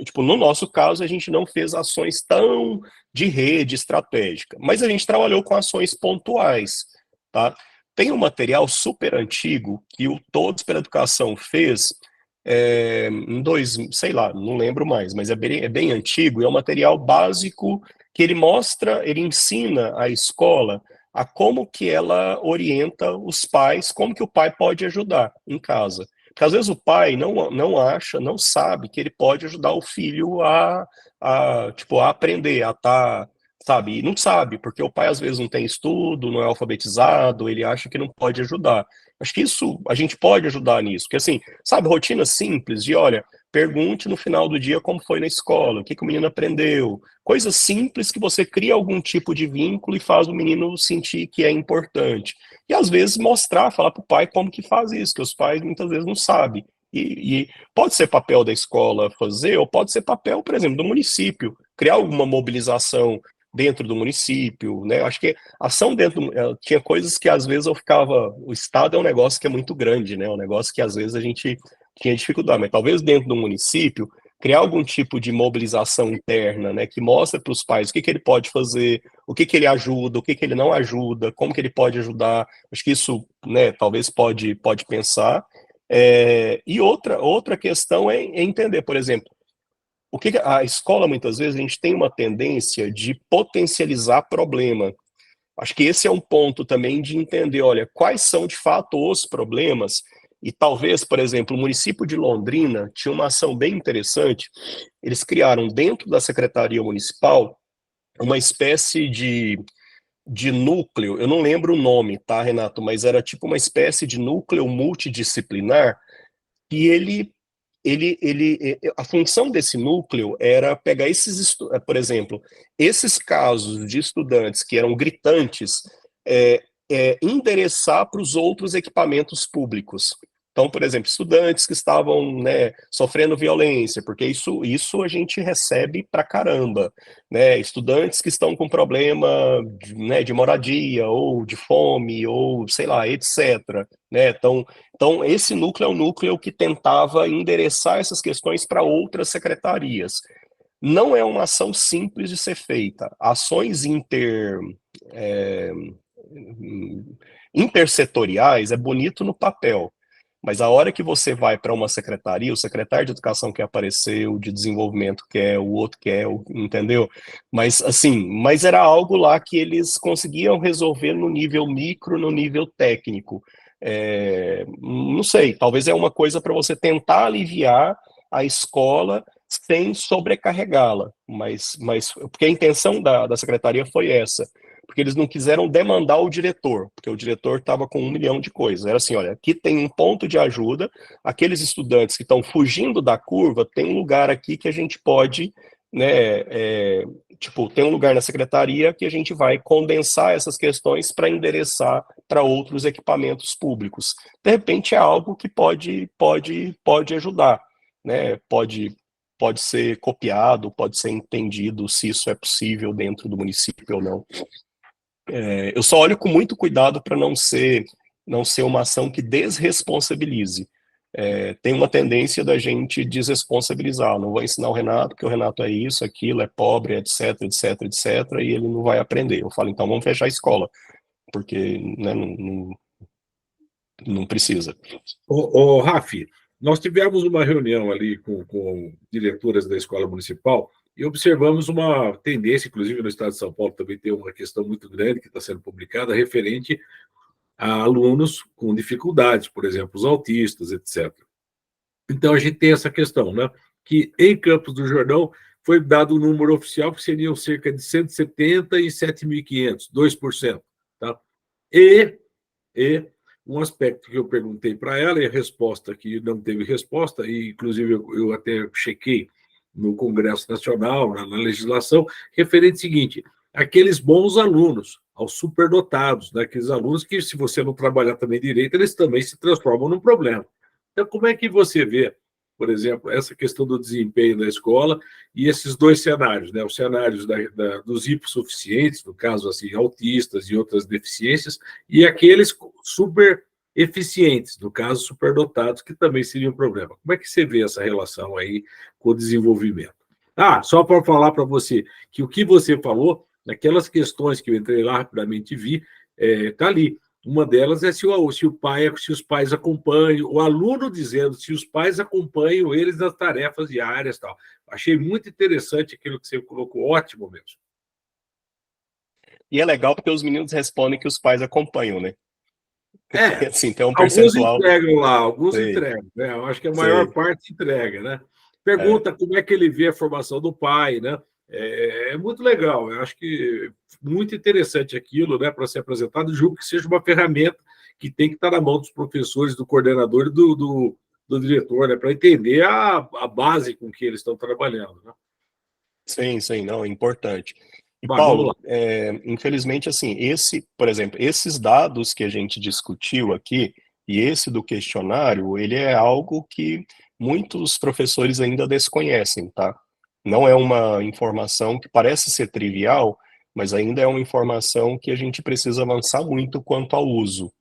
tipo, no nosso caso, a gente não fez ações tão de rede estratégica, mas a gente trabalhou com ações pontuais, tá? Tem um material super antigo que o Todos pela Educação fez sei lá, não lembro mais, mas é bem antigo, e é um material básico que ele mostra, ele ensina a escola a como que ela orienta os pais, como que o pai pode ajudar em casa. Porque às vezes o pai não acha, não sabe que ele pode ajudar o filho tipo, a aprender, a estar, sabe? E não sabe, porque o pai às vezes não tem estudo, não é alfabetizado, ele acha que não pode ajudar. Acho que isso, a gente pode ajudar nisso, porque assim, sabe, rotina simples de, olha, pergunte no final do dia como foi na escola, o que o menino aprendeu, coisas simples que você cria algum tipo de vínculo e faz o menino sentir que é importante. E às vezes mostrar, falar para o pai como que faz isso, que os pais muitas vezes não sabem. E pode ser papel da escola fazer, ou pode ser papel, por exemplo, do município, criar alguma mobilização dentro do município, né? Acho que ação tinha coisas que às vezes eu ficava, o Estado é um negócio que é muito grande, né? Um negócio que às vezes a gente tinha dificuldade, mas talvez dentro do município criar algum tipo de mobilização interna, né, que mostra para os pais o que ele pode fazer, o que ele ajuda, o que ele não ajuda, como que ele pode ajudar. Acho que isso, né, talvez pode pensar. E outra questão é entender, por exemplo, o que a escola, muitas vezes, a gente tem uma tendência de potencializar problema. Acho que esse é um ponto também de entender, olha, quais são de fato os problemas, e talvez, por exemplo, o município de Londrina tinha uma ação bem interessante, eles criaram dentro da Secretaria Municipal uma espécie de núcleo, eu não lembro o nome, tá, Renato, mas era tipo uma espécie de núcleo multidisciplinar, e a função desse núcleo era pegar por exemplo, esses casos de estudantes que eram gritantes, endereçar para os outros equipamentos públicos. Então, por exemplo, estudantes que estavam, né, sofrendo violência, porque isso a gente recebe pra caramba, né? Estudantes que estão com problema né, de moradia, ou de fome, ou sei lá, etc. Né? Então, esse núcleo é um núcleo que tentava endereçar essas questões para outras secretarias. Não é uma ação simples de ser feita. Ações intersetoriais é bonito no papel, mas a hora que você vai para uma secretaria, o secretário de educação quer aparecer, o de desenvolvimento quer, o outro quer, entendeu? Mas assim, era algo lá que eles conseguiam resolver no nível micro, no nível técnico. Não sei, talvez é uma coisa para você tentar aliviar a escola sem sobrecarregá-la, mas porque a intenção da secretaria foi essa, porque eles não quiseram demandar o diretor, porque o diretor estava com 1 milhão de coisas. Era assim, olha, aqui tem um ponto de ajuda, aqueles estudantes que estão fugindo da curva, tem um lugar aqui que a gente pode, né, tipo, tem um lugar na secretaria que a gente vai condensar essas questões para endereçar para outros equipamentos públicos. De repente é algo que pode ajudar, né, pode ser copiado, pode ser entendido se isso é possível dentro do município ou não. Eu só olho com muito cuidado para não ser uma ação que desresponsabilize. Tem uma tendência da gente desresponsabilizar. Não vou ensinar o Renato, porque o Renato é isso, aquilo, é pobre, etc, etc, etc, e ele não vai aprender. Eu falo, então vamos fechar a escola, porque né, não precisa. Ô, Rafi, Nós tivemos uma reunião ali com diretoras da escola municipal e observamos uma tendência, inclusive no estado de São Paulo também tem uma questão muito grande que está sendo publicada referente a alunos com dificuldades, por exemplo, os autistas, etc. Então, a gente tem essa questão, né? Que em Campos do Jordão foi dado um número oficial que seriam cerca de 170 e 7.500, 2%. Tá? E um aspecto que eu perguntei para ela, e a resposta que não teve resposta, e inclusive eu até chequei no Congresso Nacional, na legislação, referente ao seguinte, aqueles bons alunos, aos superdotados, né? Aqueles alunos que, se você não trabalhar também direito, eles também se transformam num problema. Então, como é que você vê, por exemplo, essa questão do desempenho da escola e esses dois cenários, né? Os cenários dos hipossuficientes, no caso, assim, autistas e outras deficiências, e aqueles super eficientes, no caso, superdotados, que também seria um problema. Como é que você vê essa relação aí com o desenvolvimento? Ah, só para falar para você que o que você falou, naquelas questões que eu entrei lá rapidamente e vi, está ali. Uma delas é se os pais acompanham, o aluno dizendo se os pais acompanham eles nas tarefas diárias e tal. Achei muito interessante aquilo que você colocou, ótimo mesmo. E é legal porque os meninos respondem que os pais acompanham, né? Assim, tem um alguns percentual. entregam lá, alguns Sei. entregam, né? Eu acho que a maior Sei. parte entrega, né? Pergunta como é que ele vê a formação do pai, né? É muito legal, eu acho que muito interessante aquilo, né, para ser apresentado. Julgo que seja uma ferramenta que tem que estar na mão dos professores, do coordenador e do diretor, né, para entender a base com que eles estão trabalhando. Né? Sim, não, é importante. E, Mas vamos lá. Paulo, infelizmente, assim, por exemplo, esses dados que a gente discutiu aqui, e esse do questionário, ele é algo que muitos professores ainda desconhecem, tá? Não é uma informação que parece ser trivial, mas ainda é uma informação que a gente precisa avançar muito quanto ao uso.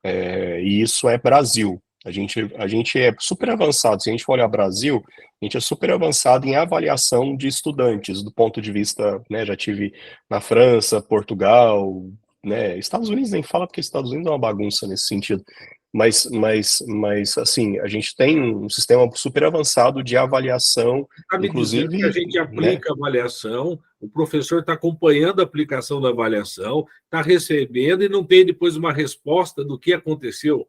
E isso é Brasil. A gente é super avançado. Se a gente for olhar Brasil, a gente é super avançado em avaliação de estudantes, do ponto de vista, né, já tive na França, Portugal, né, Estados Unidos nem fala, porque Estados Unidos é uma bagunça nesse sentido. Mas assim, a gente tem um sistema super avançado de avaliação, Está me dizendo que a inclusive, gente né, aplica a avaliação, o professor está acompanhando a aplicação da avaliação, está recebendo e não tem depois uma resposta do que aconteceu.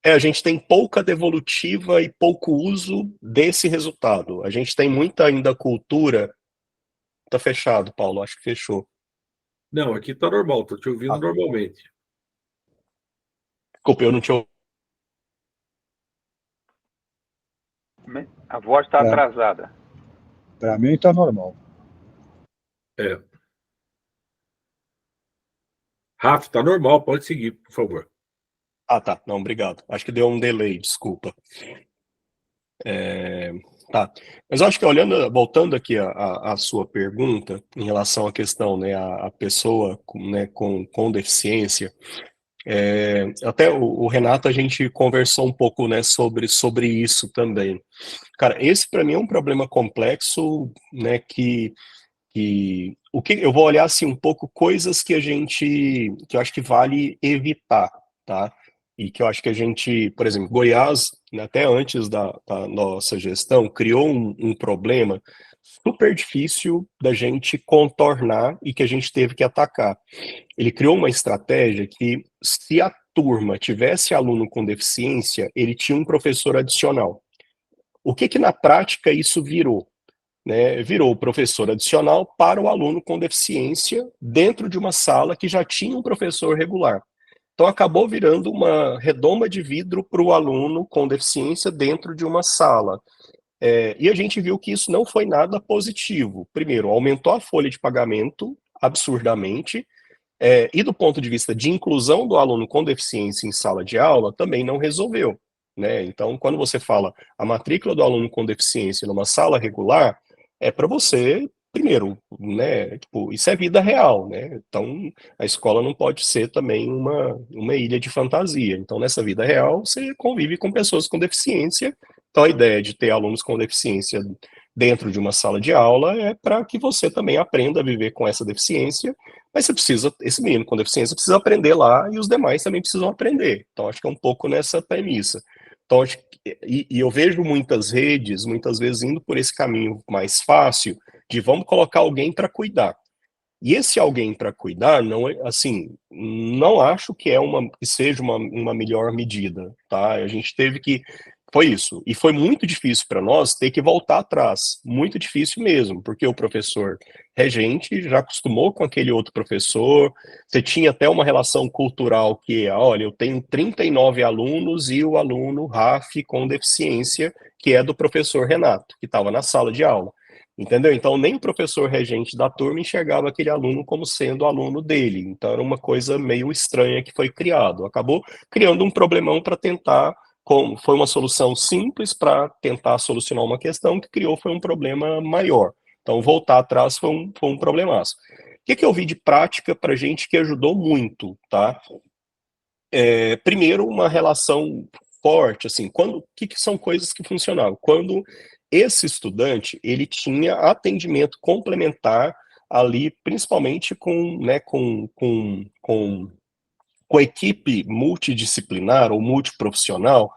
a gente tem pouca devolutiva e pouco uso desse resultado. A gente tem muita ainda cultura. Tá fechado, Paulo, acho que fechou. Não, aqui está normal, estou te ouvindo normalmente. Desculpa, eu não tinha. A voz está atrasada. Para mim está normal. Rafa, está normal, pode seguir, por favor. Tá. Não, obrigado. Acho que deu um delay, desculpa. Tá. Mas eu acho que voltando aqui a sua pergunta em relação à questão, né, a pessoa né, com deficiência, até o Renato, a gente conversou um pouco, né, sobre isso também. Cara, esse para mim é um problema complexo, né, que eu vou olhar assim um pouco coisas que eu acho que vale evitar, tá? E que eu acho que a gente, por exemplo, Goiás, né, até antes da nossa gestão, criou um problema super difícil da gente contornar e que a gente teve que atacar. Ele criou uma estratégia que, se a turma tivesse aluno com deficiência, ele tinha um professor adicional. O que na prática isso virou? Né, virou o professor adicional para o aluno com deficiência dentro de uma sala que já tinha um professor regular. Então acabou virando uma redoma de vidro para o aluno com deficiência dentro de uma sala. E a gente viu que isso não foi nada positivo. Primeiro, aumentou a folha de pagamento absurdamente, e do ponto de vista de inclusão do aluno com deficiência em sala de aula, também não resolveu. Né? Então, quando você fala a matrícula do aluno com deficiência numa sala regular, é para você, primeiro, né, tipo, isso é vida real, né? Então, a escola não pode ser também uma ilha de fantasia. Então, nessa vida real, você convive com pessoas com deficiência. Então, a ideia de ter alunos com deficiência dentro de uma sala de aula é para que você também aprenda a viver com essa deficiência, mas esse menino com deficiência precisa aprender lá e os demais também precisam aprender. Então, acho que é um pouco nessa premissa. Então, e eu vejo muitas redes, muitas vezes, indo por esse caminho mais fácil, de vamos colocar alguém para cuidar. E esse alguém para cuidar, não é, assim, não acho que que seja uma melhor medida, tá? A gente teve que, foi isso, e foi muito difícil para nós ter que voltar atrás, muito difícil mesmo, porque o professor regente já acostumou com aquele outro professor, você tinha até uma relação cultural que, olha, eu tenho 39 alunos e o aluno RAF com deficiência, que é do professor Renato, que estava na sala de aula. Entendeu? Então, nem o professor regente da turma enxergava aquele aluno como sendo aluno dele. Então, era uma coisa meio estranha que foi criado. Acabou criando um problemão para tentar. Foi uma solução simples para tentar solucionar uma questão que criou foi um problema maior. Então, voltar atrás foi um problemaço. O que eu vi de prática para gente que ajudou muito, tá? Primeiro, uma relação forte, assim, que são coisas que funcionavam? Quando esse estudante, ele tinha atendimento complementar ali, principalmente com a equipe multidisciplinar ou multiprofissional,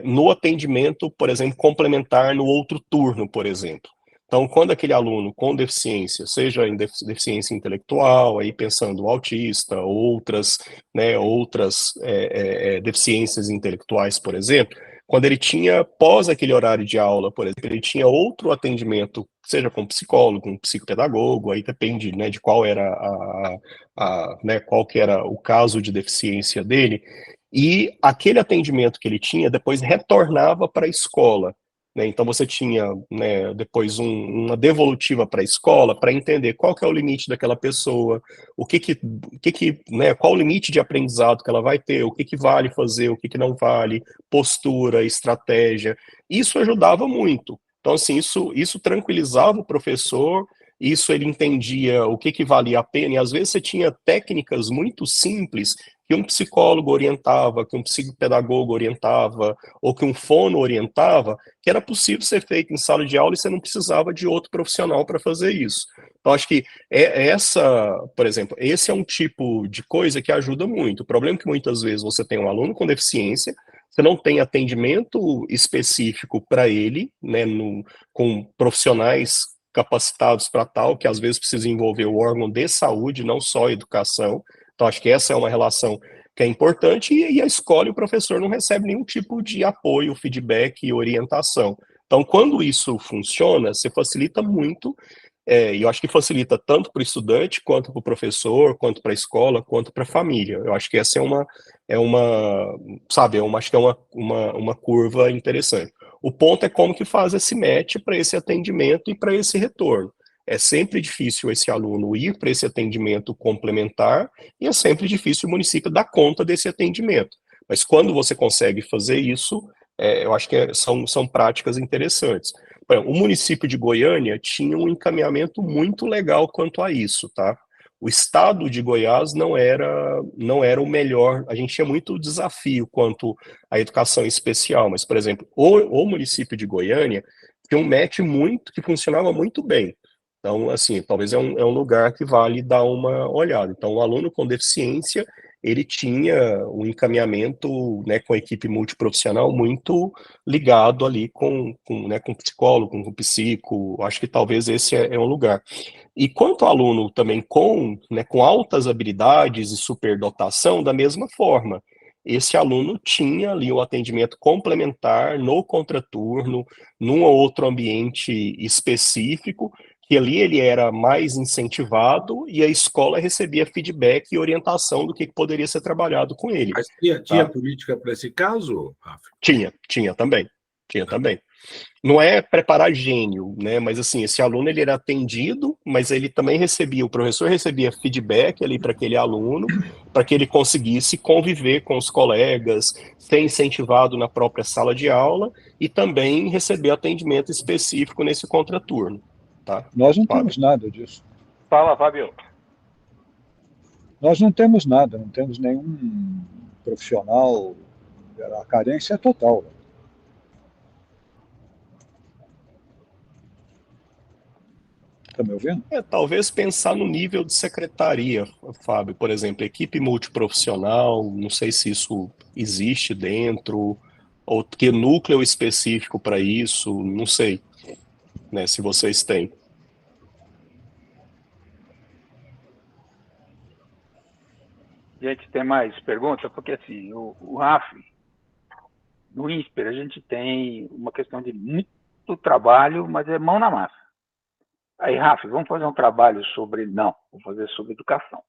no atendimento, por exemplo, complementar no outro turno, por exemplo. Então, quando aquele aluno com deficiência, seja em deficiência intelectual, aí pensando autista, outras deficiências intelectuais, por exemplo, quando ele tinha, pós aquele horário de aula, por exemplo, ele tinha outro atendimento, seja com psicólogo, com psicopedagogo, aí depende, né, de qual era qual que era o caso de deficiência dele, e aquele atendimento que ele tinha depois retornava para a escola. Né? Então você tinha, né, depois uma devolutiva para a escola para entender qual que é o limite daquela pessoa, qual o limite de aprendizado que ela vai ter, o que vale fazer, o que não vale, postura, estratégia. Isso ajudava muito. Então, assim, isso tranquilizava o professor, isso ele entendia o que valia a pena, e às vezes você tinha técnicas muito simples que um psicólogo orientava, que um psicopedagogo orientava, ou que um fono orientava, que era possível ser feito em sala de aula e você não precisava de outro profissional para fazer isso. Então, acho que por exemplo, esse é um tipo de coisa que ajuda muito. O problema é que muitas vezes você tem um aluno com deficiência, você não tem atendimento específico para ele, né, com profissionais capacitados para tal, que às vezes precisa envolver o órgão de saúde, não só a educação. Então, acho que essa é uma relação que é importante e a escola e o professor não recebe nenhum tipo de apoio, feedback e orientação. Então, quando isso funciona, você facilita muito, e eu acho que facilita tanto para o estudante, quanto para o professor, quanto para a escola, quanto para a família. Eu acho que essa acho que é uma curva interessante. O ponto é como que faz esse match para esse atendimento e para esse retorno. É sempre difícil esse aluno ir para esse atendimento complementar e é sempre difícil o município dar conta desse atendimento. Mas quando você consegue fazer isso, eu acho que são práticas interessantes. O município de Goiânia tinha um encaminhamento muito legal quanto a isso, tá? O estado de Goiás não era o melhor, a gente tinha muito desafio quanto à educação especial, mas, por exemplo, o município de Goiânia tinha um match que funcionava muito bem. Então, assim, talvez é um lugar que vale dar uma olhada. Então, o aluno com deficiência, ele tinha um encaminhamento, né, com a equipe multiprofissional muito ligado ali com psicólogo, com psico, acho que talvez esse é um lugar. E quanto ao aluno também com altas habilidades e superdotação, da mesma forma, esse aluno tinha ali o atendimento complementar no contraturno, num ou outro ambiente específico, que ali ele era mais incentivado e a escola recebia feedback e orientação do que poderia ser trabalhado com ele. Mas tinha política para esse caso, Rafa? Tinha também. Não é preparar gênio, né? Mas assim, esse aluno ele era atendido, mas ele também o professor recebia feedback ali para aquele aluno, para que ele conseguisse conviver com os colegas, ser incentivado na própria sala de aula e também receber atendimento específico nesse contraturno. Tá? Nós não temos nada disso. Fala, Fábio. Nós não temos nada, não temos nenhum profissional, a carência é total. Está me ouvindo? Talvez pensar no nível de secretaria, Fábio, por exemplo, equipe multiprofissional, não sei se isso existe dentro, Ou que núcleo específico para isso? Não sei, né, se vocês têm. Gente, tem mais perguntas? Porque assim, o RAF, no INSPER, a gente tem uma questão de muito trabalho, mas é mão na massa. Aí, Rafa, vamos fazer um trabalho sobre... Não, vamos fazer sobre educação.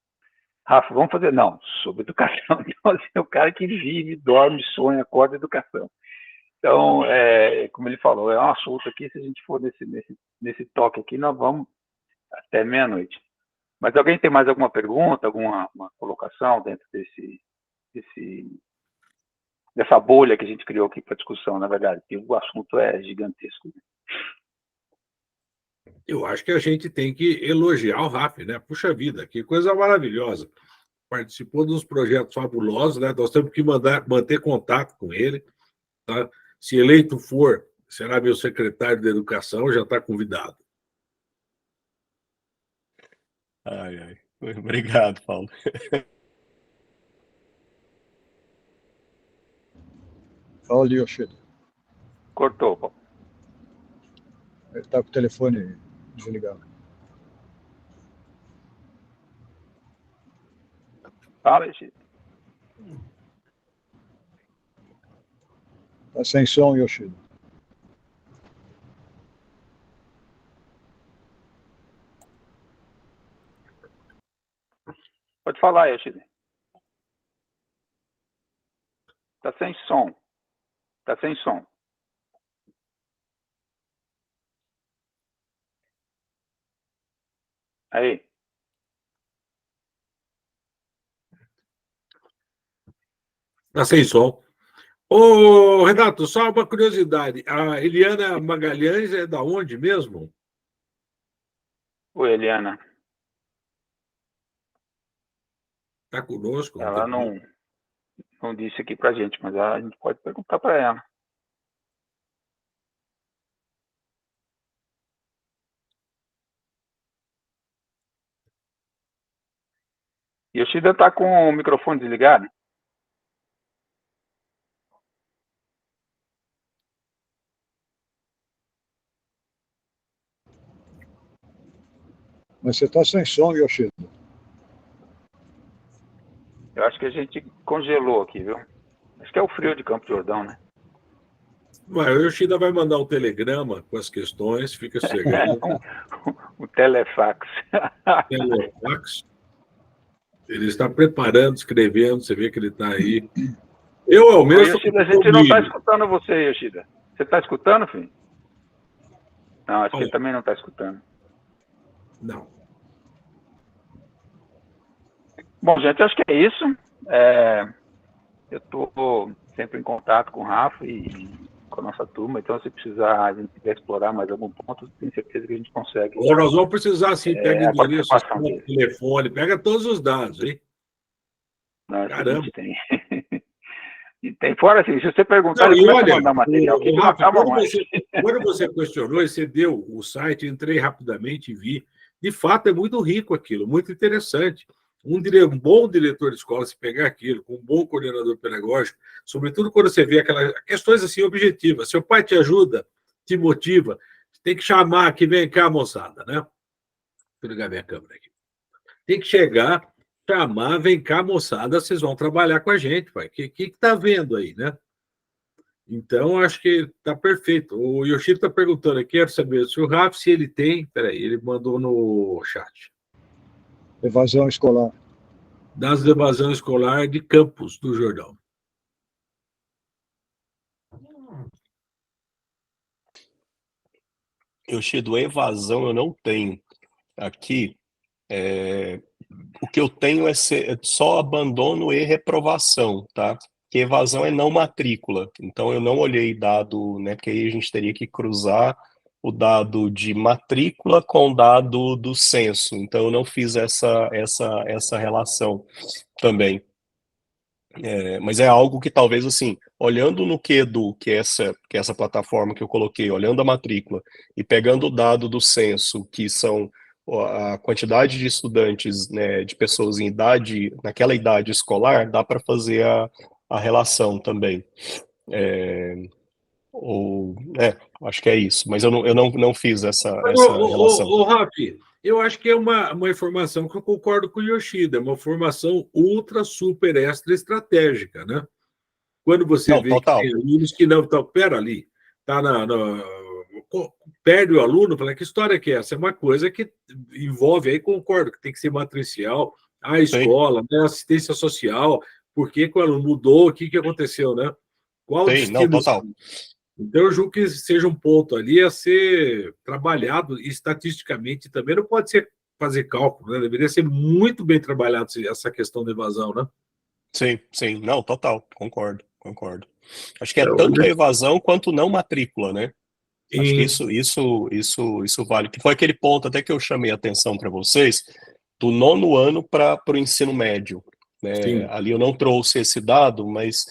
Rafa, vamos fazer... Não, sobre educação. Então, assim, é o cara que vive, dorme, sonha, acorda educação. Então, como ele falou, é um assunto aqui, se a gente for nesse toque aqui, nós vamos até meia-noite. Mas alguém tem mais alguma pergunta, alguma colocação dentro dessa bolha que a gente criou aqui para discussão, na verdade, porque o assunto é gigantesco. Eu acho que a gente tem que elogiar o RAF, né? Puxa vida, que coisa maravilhosa. Participou de uns projetos fabulosos, né? Nós temos que manter contato com ele. Tá? Se eleito for, será meu secretário de Educação, já está convidado. Ai, ai. Obrigado, Paulo. Fala, Yoshida. Cortou, Paulo. Ele está com o telefone desligado. Fala, Yoshida. Está sem som, Yoshida. Pode falar, Yoshida. Está sem som. Está sem som. Aí. Está sem som. Ô, Renato, só uma curiosidade. A Eliana Magalhães é da onde mesmo? Oi, Eliana. Está conosco? Ela não disse aqui para a gente, mas a gente pode perguntar para ela. Yoshida está com o microfone desligado? Mas você está sem som, Yoshida. Eu acho que a gente congelou aqui, viu? Acho que é o frio de Campo de Jordão, né? Ué, o Yoshida vai mandar um telegrama com as questões, fica sossegado. O telefax. Telefax. Ele está preparando, escrevendo, você vê que ele está aí. Eu, ao menos. Yoshida, a gente não está escutando você, Yoshida. Você está escutando, filho? Não, acho que ele também não está escutando. Não. Bom, gente, acho que é isso. Eu estou sempre em contato com o Rafa e com a nossa turma, então se precisar, a gente quiser explorar mais algum ponto, tenho certeza que a gente consegue. Ou nós vamos precisar, sim, pega endereço, telefone, pega todos os dados, hein? Não, caramba. A gente tem. E tem fora assim, se você perguntar, não, ele começa a mandar material. Rafa, quando você questionou e você deu o site, entrei rapidamente e vi. De fato, é muito rico aquilo, muito interessante. Um bom diretor de escola, se pegar aquilo, com um bom coordenador pedagógico, sobretudo quando você vê aquelas questões assim objetivas. Seu pai te ajuda, te motiva, tem que chamar aqui, vem cá, moçada, né? Deixa eu ligar minha câmera aqui. Tem que chegar, chamar, vem cá, moçada, vocês vão trabalhar com a gente, pai. O que está vendo aí, né? Então, acho que está perfeito. O Yoshida está perguntando aqui, quero saber se o Rafa, se ele tem... Peraí, ele mandou no chat. Evasão escolar. Das evasão escolar de Campos do Jordão. Yoshida, evasão eu não tenho. Aqui, o que eu tenho é só abandono e reprovação, tá? Que evasão é não matrícula. Então, eu não olhei dado, né? Porque aí a gente teria que cruzar o dado de matrícula com o dado do censo. Então, eu não fiz essa relação também. Mas é algo que talvez, assim, olhando no QEDU, que é essa plataforma que eu coloquei, olhando a matrícula e pegando o dado do censo, que são a quantidade de estudantes, né, de pessoas naquela idade escolar, dá para fazer a relação também. Acho que é isso, mas eu não fiz essa relação. Rafi, eu acho que é uma informação que eu concordo com o Yoshida, uma formação ultra, super, extra estratégica, né? Quando você Não, vê total. que tem alunos que não estão, pera ali, tá perde o aluno, fala, que história que é essa? É uma coisa que envolve, aí concordo, que tem que ser matricial, a escola, né, assistência social, por que o aluno mudou, o que aconteceu, né? Qual o Sim, não, destino? total. Então, eu julgo que seja um ponto ali a ser trabalhado e estatisticamente também. Não pode ser fazer cálculo, né? Deveria ser muito bem trabalhado essa questão da evasão, né? Sim, não, total, concordo. Acho que é tanto a evasão quanto não matrícula, né? Acho que isso vale. Que foi aquele ponto até que eu chamei a atenção para vocês, do 9º ano para o ensino médio, né? Ali eu não trouxe esse dado, mas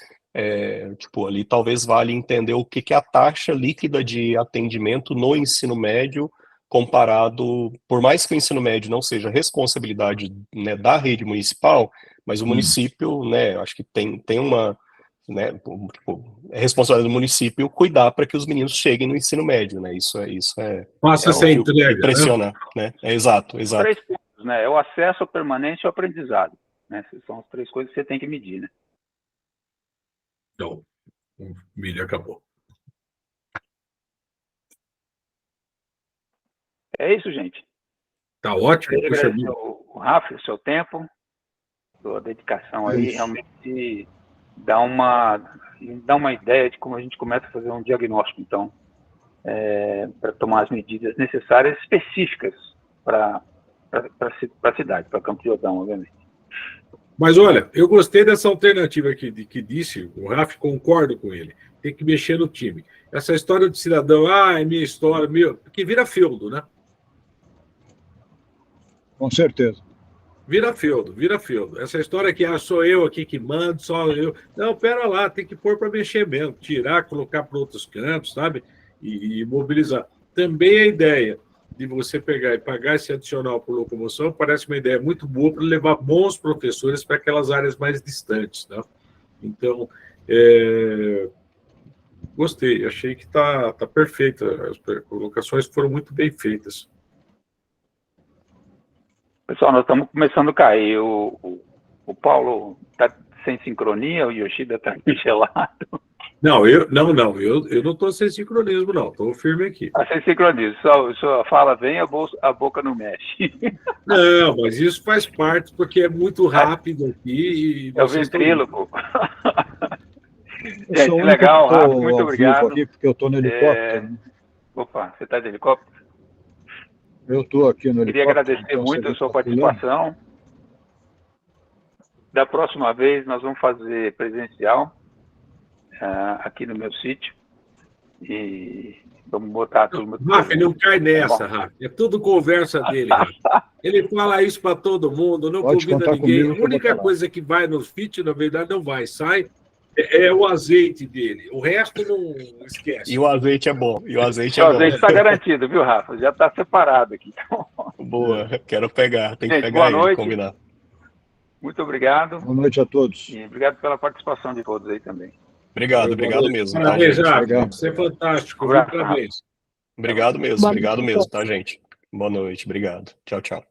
ali talvez vale entender o que é a taxa líquida de atendimento no ensino médio comparado, por mais que o ensino médio não seja responsabilidade, né, da rede municipal, mas o município, né, acho que tem uma, né, é responsabilidade do município cuidar para que os meninos cheguem no ensino médio, né? Isso é Faça essa entrega, impressiona, né? Exato. 3 pontos, né? É o acesso ao permanente e ao aprendizado, né? São as 3 coisas que você tem que medir, né? Então, o milho acabou. É isso, gente. Tá ótimo. Eu agradecer o Rafa, o seu tempo, sua dedicação aí, realmente dá uma ideia de como a gente começa a fazer um diagnóstico, então, para tomar as medidas necessárias, específicas para a cidade, para Campos do Jordão, obviamente. Mas, olha, eu gostei dessa alternativa que disse, o Rafa, concordo com ele. Tem que mexer no time. Essa história de cidadão, é minha história, que vira feudo, né? Com certeza. Vira feudo. Essa história que sou eu aqui que mando, só eu. Não, pera lá, tem que pôr para mexer mesmo, tirar, colocar para outros cantos, sabe? E mobilizar. Também a ideia de você pegar e pagar esse adicional por locomoção parece uma ideia muito boa para levar bons professores para aquelas áreas mais distantes, tá? Então, gostei, achei que tá perfeito. As colocações foram muito bem feitas. Pessoal, nós estamos começando a cair. O Paulo está sem sincronia, o Yoshida está gelado. Não, eu não estou sem sincronismo, não. Estou firme aqui. Está sem sincronismo. Sua fala vem, a boca não mexe. Não, mas isso faz parte, porque é muito rápido aqui. É o ventríloco. Eu sou legal, Rafa, muito obrigado. Aqui porque eu estou no helicóptero. Opa, você está de helicóptero? Eu estou aqui no helicóptero. Queria agradecer muito a sua participação. Da próxima vez, nós vamos fazer presencial aqui no meu sítio. E vamos botar a turma. Rafa, não cai nessa, Rafa. É tudo conversa dele, Rafa. Ele fala isso para todo mundo, não convida ninguém. A única coisa que vai no sítio, na verdade, não vai, sai. É o azeite dele. O resto não esquece. E o azeite é bom. O azeite está garantido, viu, Rafa? Já está separado aqui. Boa, quero pegar. Tem que pegar ele, combinar. Muito obrigado. Boa noite a todos. E obrigado pela participação de todos aí também. Obrigado mesmo. Parabéns, Rafa. Você é fantástico. Parabéns. Obrigado mesmo, tá, gente? Boa noite, obrigado. Tchau. Tchau.